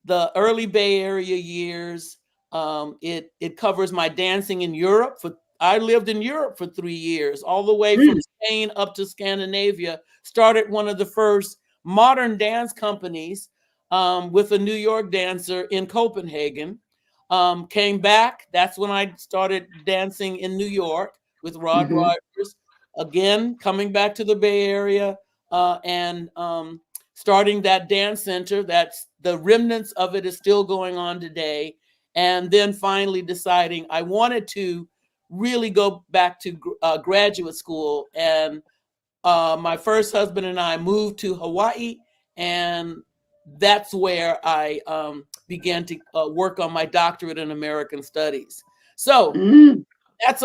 the early Bay Area years. It covers my dancing in Europe. I lived in Europe for 3 years, all the way from Mm. Spain up to Scandinavia. Started one of the first modern dance companies with a New York dancer in Copenhagen. Came back. That's when I started dancing in New York with Rod Mm-hmm. Rogers. Again, coming back to the Bay Area, and starting that dance center. That's the remnants of it is still going on today. And then finally deciding I wanted to really go back to graduate school. And my first husband and I moved to Hawaii, and that's where I began to work on my doctorate in American Studies. So Mm. it's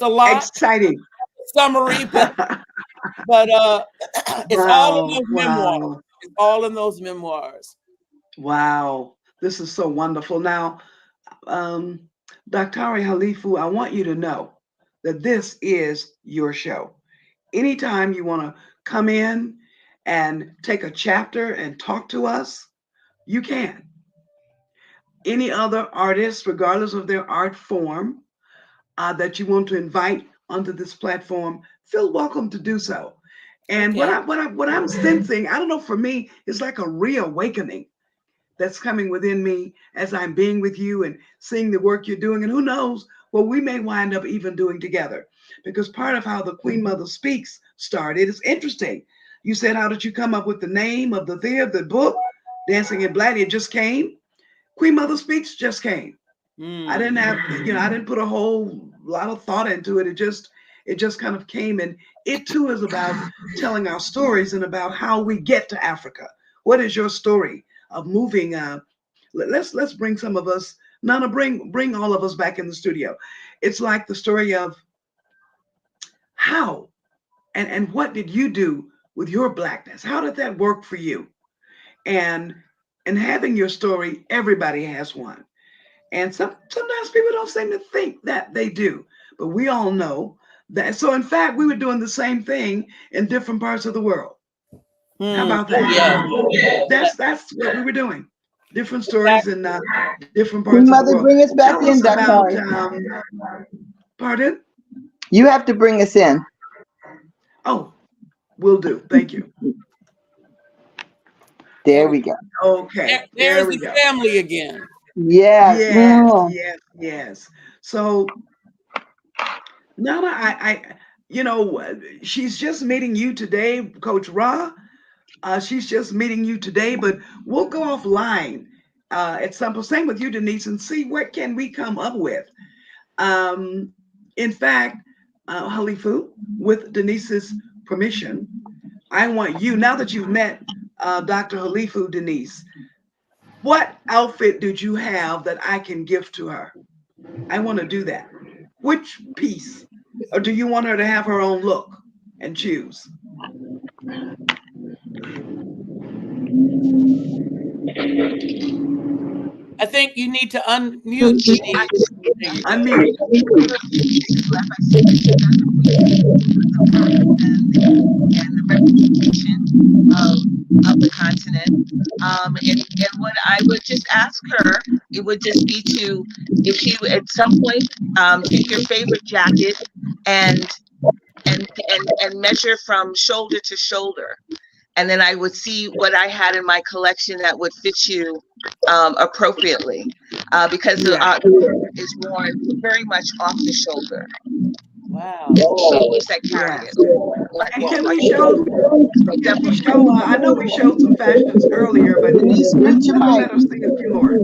a lot Exciting. summary, but it's all in Wow. those memoirs. Wow. It's all in those memoirs. Wow. This is so wonderful. Now, um, Dr. Halifu, I want you to know that this is your show. Anytime you want to come in and take a chapter and talk to us, you can. Any other artist, regardless of their art form, that you want to invite onto this platform, feel welcome to do so. And Okay. what I'm sensing, I don't know, for me, it's like a reawakening that's coming within me as I'm being with you and seeing the work you're doing. And who knows what we may wind up even doing together. Because part of how the Queen Mother Speaks started is interesting. You said, how did you come up with the name of the book, Dancing in Black? It just came. Queen Mother Speaks just came. I didn't have, I didn't put a whole lot of thought into it. It just kind of came. And it too is about telling our stories and about how we get to Africa. What is your story of moving? Let's bring some of us, Nana, bring all of us back in the studio. It's like the story of how and what did you do with your Blackness? How did that work for you? And having your story, everybody has one. And sometimes people don't seem to think that they do, but we all know that. So in fact, we were doing the same thing in different parts of the world. How about that? Yeah. That's what we were doing. Different stories in different Queen parts of the Mother, world. bring us back Tell in, us Dr. about, Holly. pardon? You have to bring us in. Oh, will do. Thank you. There we go. Okay, There's there we the go. family again. Yes. Yes, Mm. yes. So Nana, she's just meeting you today, Coach Ra. She's just meeting you today, but we'll go offline at some point. Same with you, Denise, and see what can we come up with. In fact, HALIFU, with Denise's permission, I want you, now that you've met Dr. HALIFU, Denise, what outfit did you have that I can give to her? I want to do that. Which piece? Or do you want her to have her own look and choose? I think you need to unmute. Unmute. And the representation of the continent. And what I would just ask her, it would just be to, if she at some point pick your favorite jacket and measure from shoulder to shoulder. And then I would see what I had in my collection that would fit you appropriately, because the art is worn very much off the shoulder. Wow. Shoulders that carry it. And can we show? I know we showed some fashions earlier, but Denise, mute your mic. let us see a few more.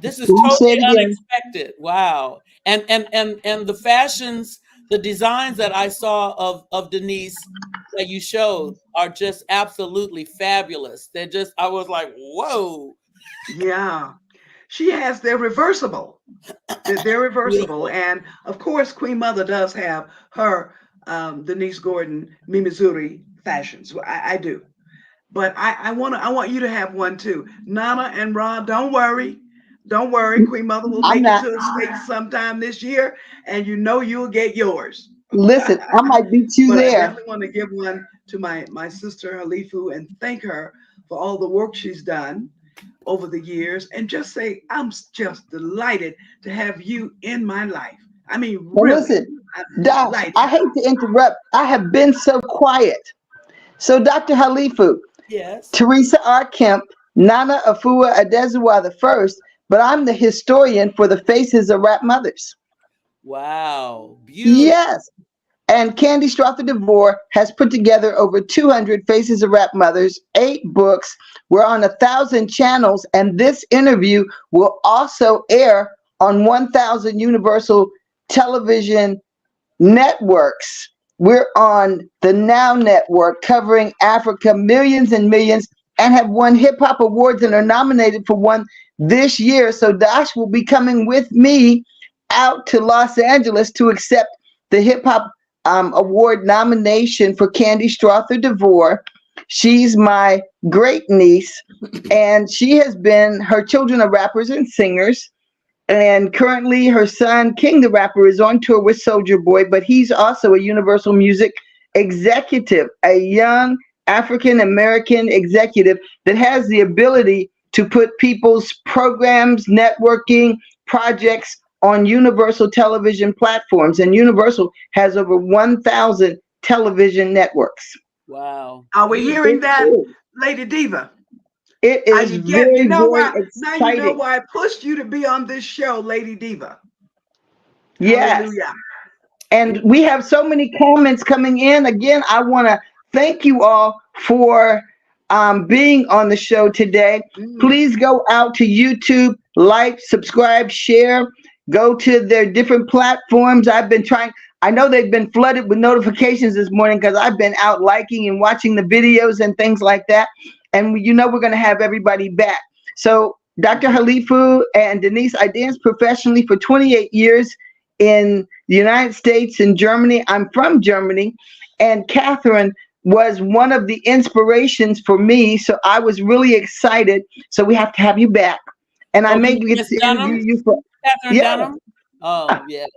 This is Say it totally again. unexpected. Wow. And the fashions, the designs that I saw of Denise that you showed are just absolutely fabulous. I was like, whoa. Yeah. They're reversible. They're reversible. Beautiful. And of course, Queen Mother does have her Denise Gordon, Mimi Zuri fashions. I do. But I want you to have one too. Nana and Ron, don't worry. Don't worry. Queen Mother will make it to the States sometime this year, and you'll get yours. Listen, I might beat you but there. I definitely want to give one to my sister HALIFU and thank her for all the work she's done over the years, and just say I'm just delighted to have you in my life. I mean, really. Listen, Doc, I hate to interrupt. I have been so quiet. So, Dr. HALIFU, yes, Teresa R. Kemp, Nana Afua Adezewa the first, but I'm the historian for the Faces of Rap Mothers. Wow, beautiful. Yes. And Candy Strother DeVore has put together over 200 Faces of Rap Mothers, 8 books. We're on 1,000 channels, and this interview will also air on 1,000 Universal Television networks. We're on the Now Network, covering Africa, millions and millions, and have won hip hop awards and are nominated for one this year. So Dash will be coming with me out to Los Angeles to accept the hip hop award nomination for Candy Strother DeVore. She's my great niece, and her children are rappers and singers. And currently her son, King the Rapper, is on tour with Soulja Boy, but he's also a Universal Music executive, a young African-American executive that has the ability to put people's programs, networking, projects on Universal television platforms, and Universal has over 1,000 television networks. Wow. Are we hearing that, Lady Diva? It Are is you very, you know very why? Now you know exciting. why I pushed you to be on this show, Lady Diva. Yes. Hallelujah. And we have so many comments coming in. Again, I want to thank you all for being on the show today. Please go out to YouTube, like, subscribe, share, go to their different platforms. I know they've been flooded with notifications this morning because I've been out liking and watching the videos and things like that. And we're going to have everybody back. So Dr. HALIFU and Denise, I danced professionally for 28 years in the United States and Germany. I'm from Germany, and Catherine was one of the inspirations for me. So I was really excited. So we have to have you back. And I may get to interview you for Catherine Dunham. Oh, yes.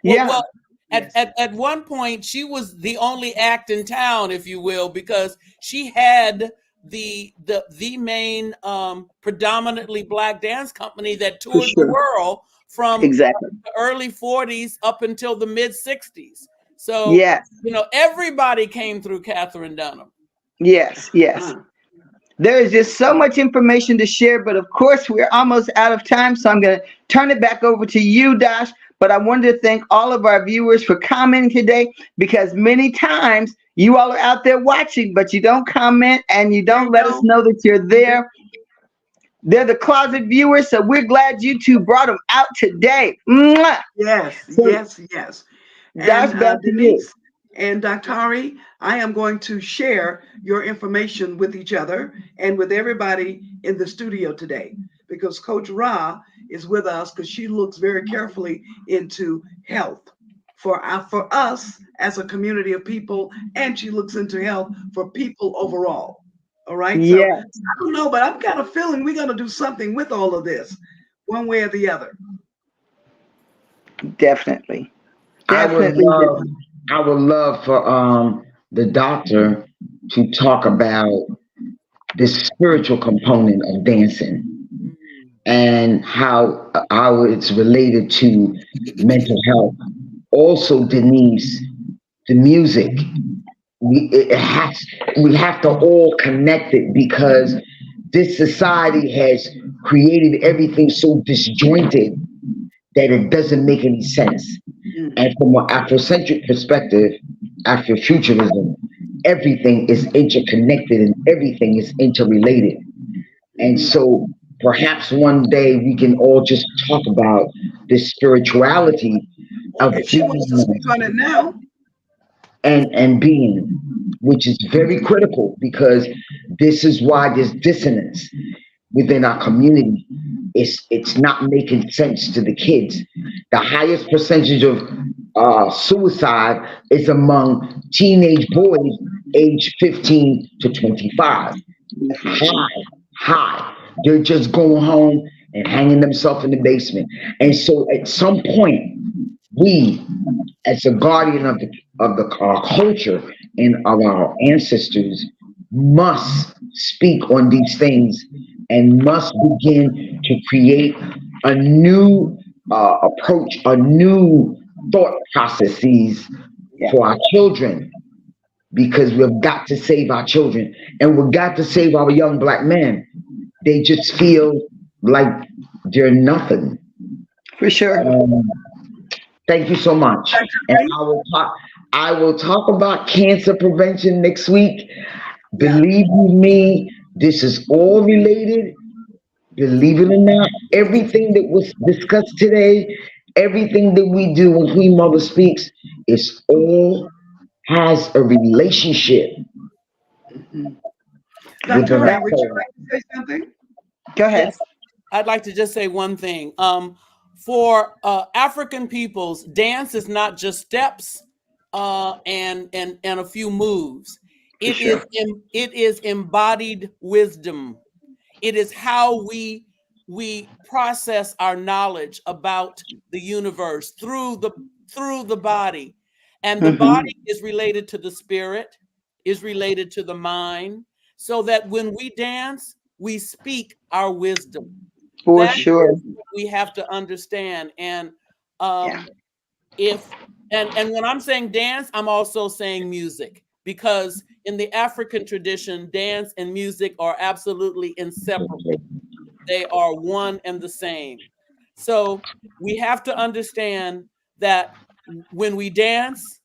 Well, at one point, she was the only act in town, if you will, because she had the main predominantly Black dance company that toured the world from the early 40s up until the mid 60s. So, everybody came through Catherine Dunham. Yes. There is just so much information to share, but of course we're almost out of time. So I'm going to turn it back over to you, Dash. But I wanted to thank all of our viewers for commenting today, because many times you all are out there watching, but you don't comment and you don't let us know that you're there. They're the closet viewers, so we're glad you two brought them out today. Mwah! Yes. Dash, And back to Denise you. and Dr. Hari, I am going to share your information with each other and with everybody in the studio today, because Coach Ra is with us because she looks very carefully into health for us as a community of people, and she looks into health for people overall. All right. So I don't know, but I'm kind of feeling we're going to do something with all of this, one way or the other. Definitely. I would love for the doctor to talk about the spiritual component of dancing and how it's related to mental health. Also, Denise, the music. We have to all connect it, because this society has created everything so disjointed that it doesn't make any sense. And from an Afrocentric perspective, Afrofuturism, everything is interconnected and everything is interrelated. And so perhaps one day we can all just talk about the spirituality of she wants to speak on it now. And being, which is very critical, because this is why there's dissonance within our community. It's not making sense to the kids. The highest percentage of suicide is among teenage boys age 15 to 25. High. They're just going home and hanging themselves in the basement. And so at some point, we, as a guardian of our culture and of our ancestors, must speak on these things and must begin to create a new approach, a new thought processes for our children, because we've got to save our children and we've got to save our young Black men. They just feel like they're nothing. For sure. Thank you so much. And I will talk about cancer prevention next week. Believe me, this is all related. Believe it or not, everything that was discussed today, everything that we do when Queen Mother speaks, is all has a relationship. Dr. Ray, would you like to say something? Go ahead. Yes, I'd like to just say one thing. For African peoples, dance is not just steps and a few moves. It is embodied wisdom. It is how we process our knowledge about the universe through the body. And the body is related to the spirit, is related to the mind, so that when we dance, we speak our wisdom. For That sure. is what we have to understand. And Yeah. if and when I'm saying dance, I'm also saying music, because in the African tradition, dance and music are absolutely inseparable. They are one and the same. So we have to understand that when we dance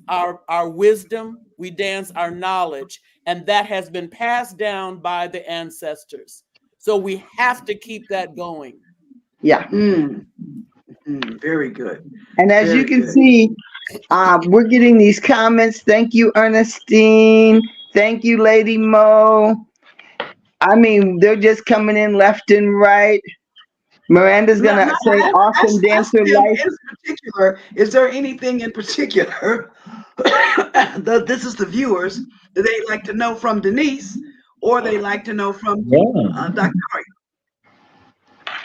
our wisdom, we dance our knowledge, and that has been passed down by the ancestors. So we have to keep that going. Yeah. Very good. And as you Very can good. see, we're getting these comments. Thank you, Ernestine. Thank you, Lady Mo. I mean, they're just coming in left and right. Miranda's Now, gonna say awesome ask dancer them life. in particular, is there anything in particular, this is the viewers, that they like to know from Denise, or they like to know from Yeah. Dr. Ari?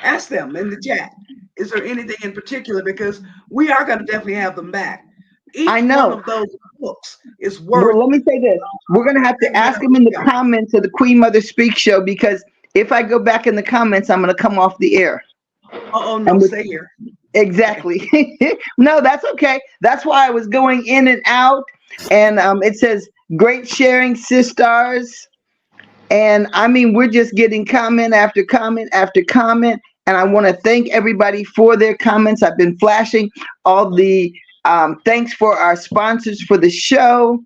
Ask them in the chat. Is there anything in particular? Because we are going to definitely have them back. I Each one know. of those books is Well, worth let me say this. We're gonna have to segment ask of them the in the show. comments of the Queen Mother Speak show, because if I go back in the comments, I'm gonna come off the air. Oh, no, And with, stay here. exactly. No, that's okay. That's why I was going in and out. And it says great sharing sisters. And I mean, we're just getting comment after comment after comment. And I want to thank everybody for their comments. I've been flashing all the thanks for our sponsors for the show.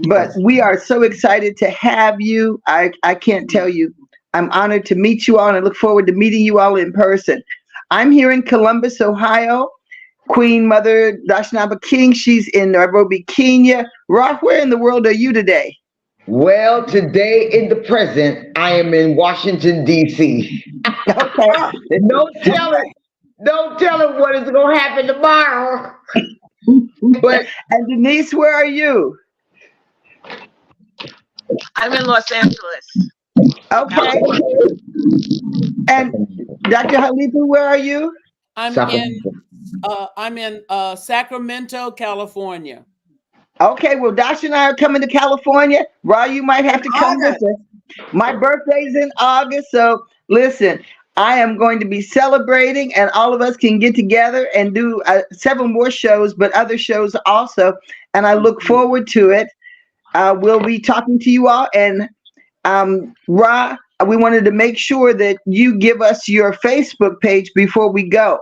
But Yes. we are so excited to have you. I can't tell you. I'm honored to meet you all, and I look forward to meeting you all in person. I'm here in Columbus, Ohio. Queen Mother Dashnaba King, she's in Nairobi, Kenya. Rock, where in the world are you today? Well, today in the present, I am in Washington, D.C. Okay. No telling, no telling what is going to happen tomorrow. But And Denise, where are you? I'm in Los Angeles. Okay. And Dr. Halifu, where are you? I'm in Sacramento, California. Okay, well, Dasha and I are coming to California. Ra, you might have to come with August. us. My birthday's in August, so listen, I am going to be celebrating, and all of us can get together and do several more shows, but other shows also. And I look forward to it. We'll be talking to you all. And Ra, we wanted to make sure that you give us your Facebook page before we go.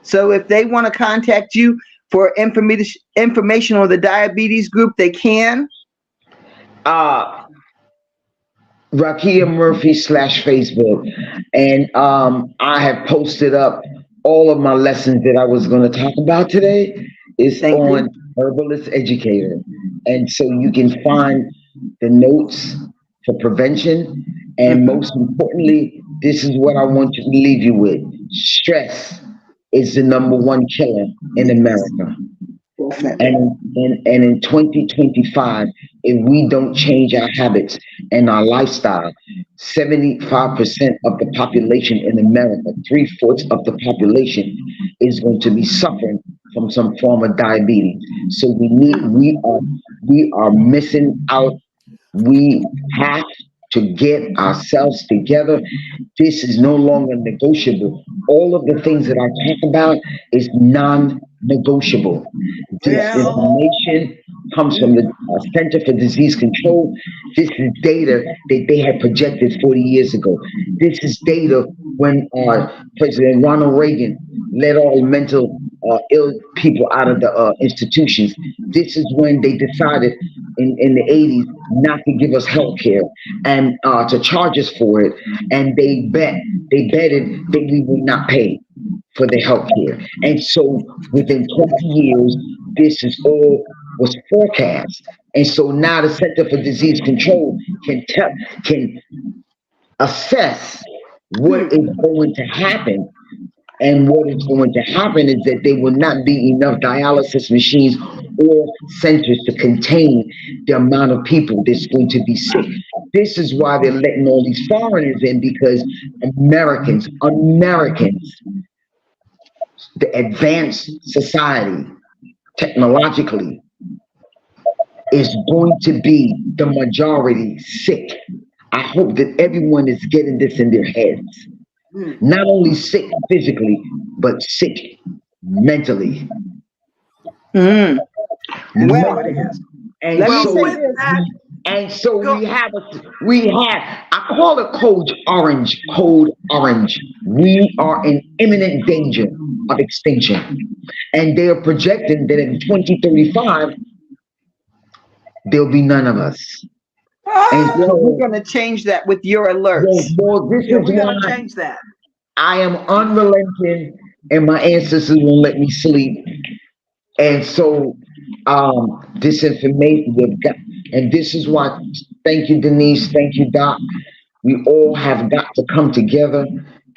So if they want to contact you for information on the diabetes group, they can. Raquiyah Murphy /Facebook, and I have posted up all of my lessons that I was going to talk about today. It's Thank on you. Herbalist Educator, and so you can find the notes for prevention, and most importantly, this is what I want to leave you with: stress is the #1 killer in America. And in 2025, if we don't change our habits and our lifestyle, 75% of the population in America, 3/4 of the population, is going to be suffering from some form of diabetes. So we are missing out. We have to get ourselves together. This is no longer negotiable. All of the things that I talk about is non-negotiable. This Well, information comes from the Center for Disease Control. This is data that they had projected 40 years ago. This is data when President Ronald Reagan let all the mental ill people out of the institutions. This is when they decided in the 80s not to give us health care and to charge us for it. And they betted that we would not pay for the health care. And so within 20 years, this is all was forecast. And so now the Center for Disease Control can assess what is going to happen. And what is going to happen is that there will not be enough dialysis machines or centers to contain the amount of people that's going to be sick. This is why they're letting all these foreigners in, because Americans, the advanced society, technologically, is going to be the majority sick. I hope that everyone is getting this in their heads. Not only sick physically, but sick mentally. Mm. And Well, so it is. And let me so, say With this. that, go. we have, I call it Code Orange. We are in imminent danger of extinction. And they are projecting that in 2035, there'll be none of us. And Ah, Well, we're so, going to change that with your alerts. this yeah, is we're why gonna change that. I am unrelenting and my ancestors won't let me sleep. And so, this information we've got, and this is why, thank you, Denise, thank you, Doc. We all have got to come together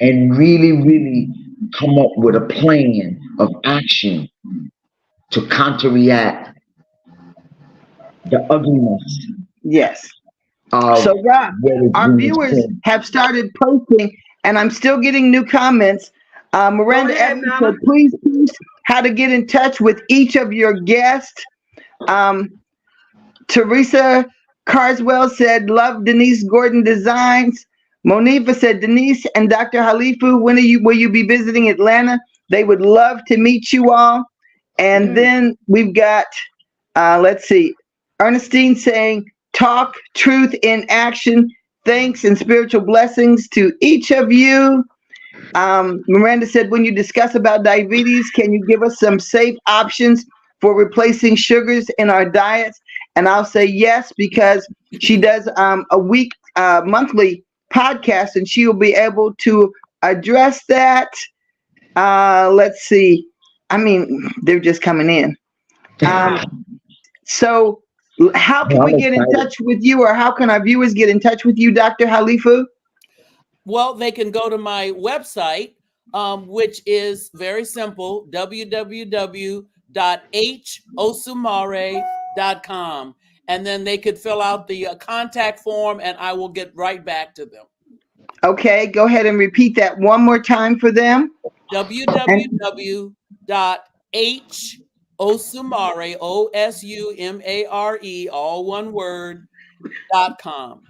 and really, really come up with a plan of action to counteract the ugliness Yes. of So, Rob, what is our being viewers seen. have started posting, and I'm still getting new comments. Go Miranda ahead, Evans Nana. said, please post how to get in touch with each of your guests. Um, Teresa Carswell said, love Denise Gordon designs. Monifa said, Denise and Dr. Halifu, will you be visiting Atlanta? They would love to meet you all. And then we've got, let's see, Ernestine saying, talk truth in action. Thanks and spiritual blessings to each of you. Miranda said, when you discuss about diabetes, can you give us some safe options for replacing sugars in our diets? And I'll say yes, because she does a monthly podcast, and she will be able to address that. Let's see. I mean, they're just coming in. So how can I'm we get in excited. touch with you, or how can our viewers get in touch with you, Dr. Halifu? Well, they can go to my website, which is very simple, www.hosumare.com. And then they could fill out the contact form and I will get right back to them. Okay, go ahead and repeat that one more time for them. www.hosumare, OSUMARE, all one word, .com.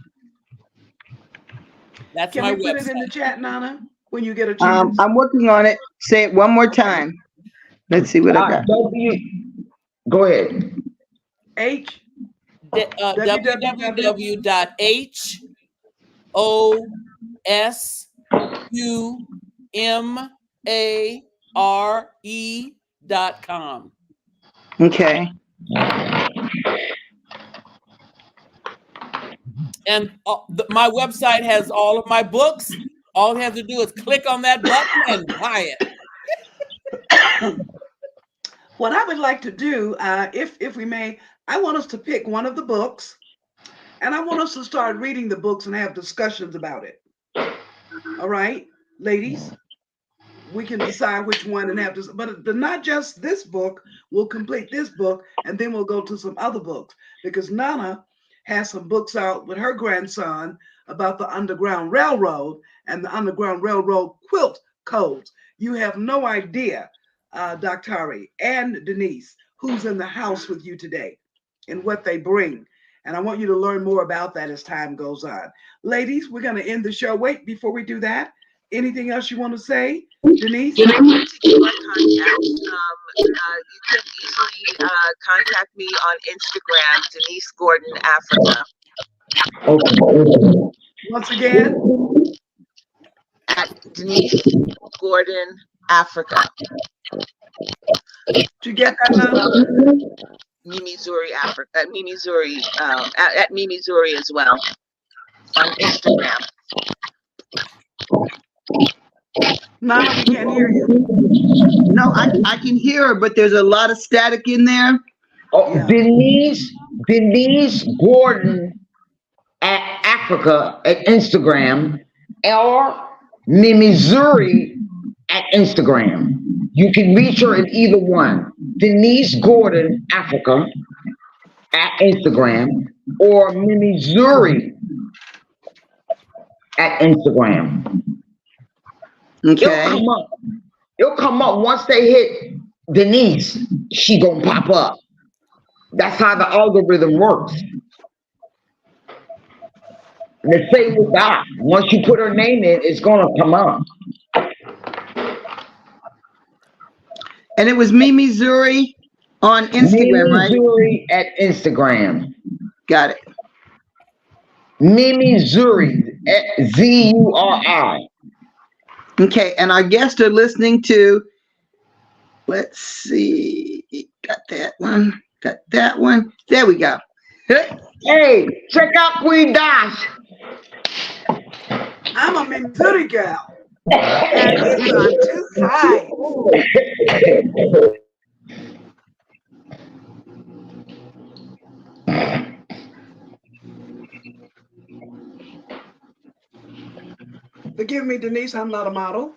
That's Can my we put it in the website. chat, Nana, when you get a chance? I'm working on it. Say it one more time. Let's see what I got. Go ahead. H www. www.hosumare.com. Okay. And my website has all of my books. All you have to do is click on that button and buy it. What I would like to do, if we may, I want us to pick one of the books, and I want us to start reading the books and have discussions about it. All right, ladies, we can decide which one and have this, but not just this book. We'll complete this book, and then we'll go to some other books, because Nana has some books out with her grandson about the Underground Railroad and the Underground Railroad quilt codes. You have no idea, Dr. Hari and Denise, who's in the house with you today and what they bring. And I want you to learn more about that as time goes on. Ladies, we're going to end the show. Wait, before we do that, anything else you want to say, Denise? I want to give my contact. You can easily contact me on Instagram, Denise Gordon Africa. Once again, At Denise Gordon Africa. did you get that, Nana? Mimi Zuri Africa. Mimi Zuri. At Mimi Zuri as well on Instagram. Nana, we can't hear you. No, I can hear her, but there's a lot of static in there. Yeah. Denise Gordon at Africa at Instagram, or Mimi Zuri at Instagram. You can reach her at either one. Denise Gordon Africa at Instagram, or Mimi Zuri at Instagram. Okay. It'll come up once they hit Denise. She gonna pop up. That's how the algorithm works. And the same with Doc. Once you put her name in, it's gonna come up. And it was Mimi Zuri on Instagram, Mimi right? Zuri at Instagram. Got it. Mimi Zuri, Zuri. Okay, and our guests are listening to, let's see, got that one, got that one. There we go. Hey, check out Queen Dash. I'm a Missouri girl, and it's on two sides. Forgive me, Denise, I'm not a model.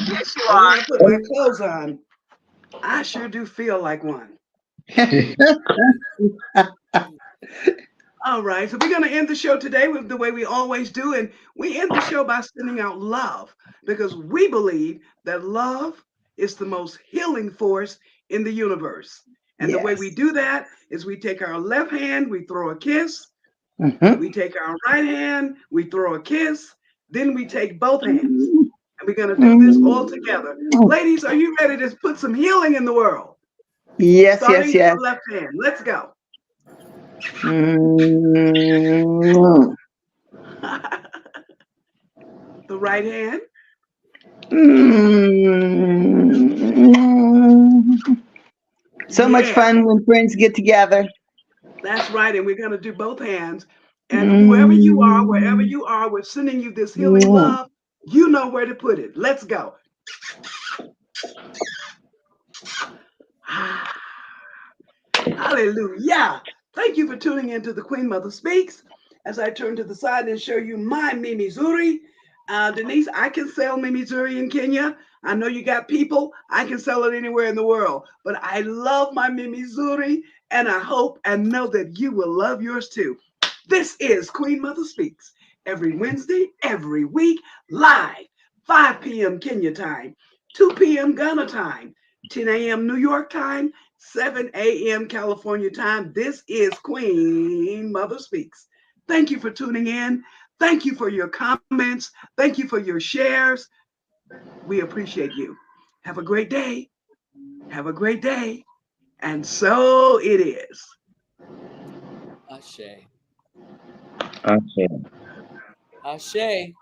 Yes, you But when are. I put my clothes on, I sure do feel like one. All right, so we're going to end the show today with the way we always do, and we end the show by sending out love because we believe that love is the most healing force in the universe. And the way we Yes. do that is we take our left hand, we throw a kiss, we take our right hand, we throw a kiss, then we take both hands. And we're going to do this all together. Ladies, are you ready to put some healing in the world? Yes, Starting yes, with yes. the left hand. Let's go. Mm. The right hand. Mm. So much Yeah, fun when friends get together. that's right. And we're going to do both hands. And whoever you are, wherever Mm. you are, we're sending you this healing love. You know where to put it. Let's go. Hallelujah. Thank you for tuning in to the Queen Mother Speaks. As I turn to the side and show you my Mimi Zuri. Denise, I can sell Mimi Zuri in Kenya. I know you got people. I can sell it anywhere in the world. But I love my Mimi Zuri, and I hope and know that you will love yours too. This is Queen Mother Speaks every Wednesday, every week, live, 5 p.m. Kenya time, 2 p.m. Ghana time, 10 a.m. New York time, 7 a.m. California time. This is Queen Mother Speaks. Thank you for tuning in. Thank you for your comments. Thank you for your shares. We appreciate you. Have a great day. Have a great day. And so it is. Ashe. Okay. Ashe.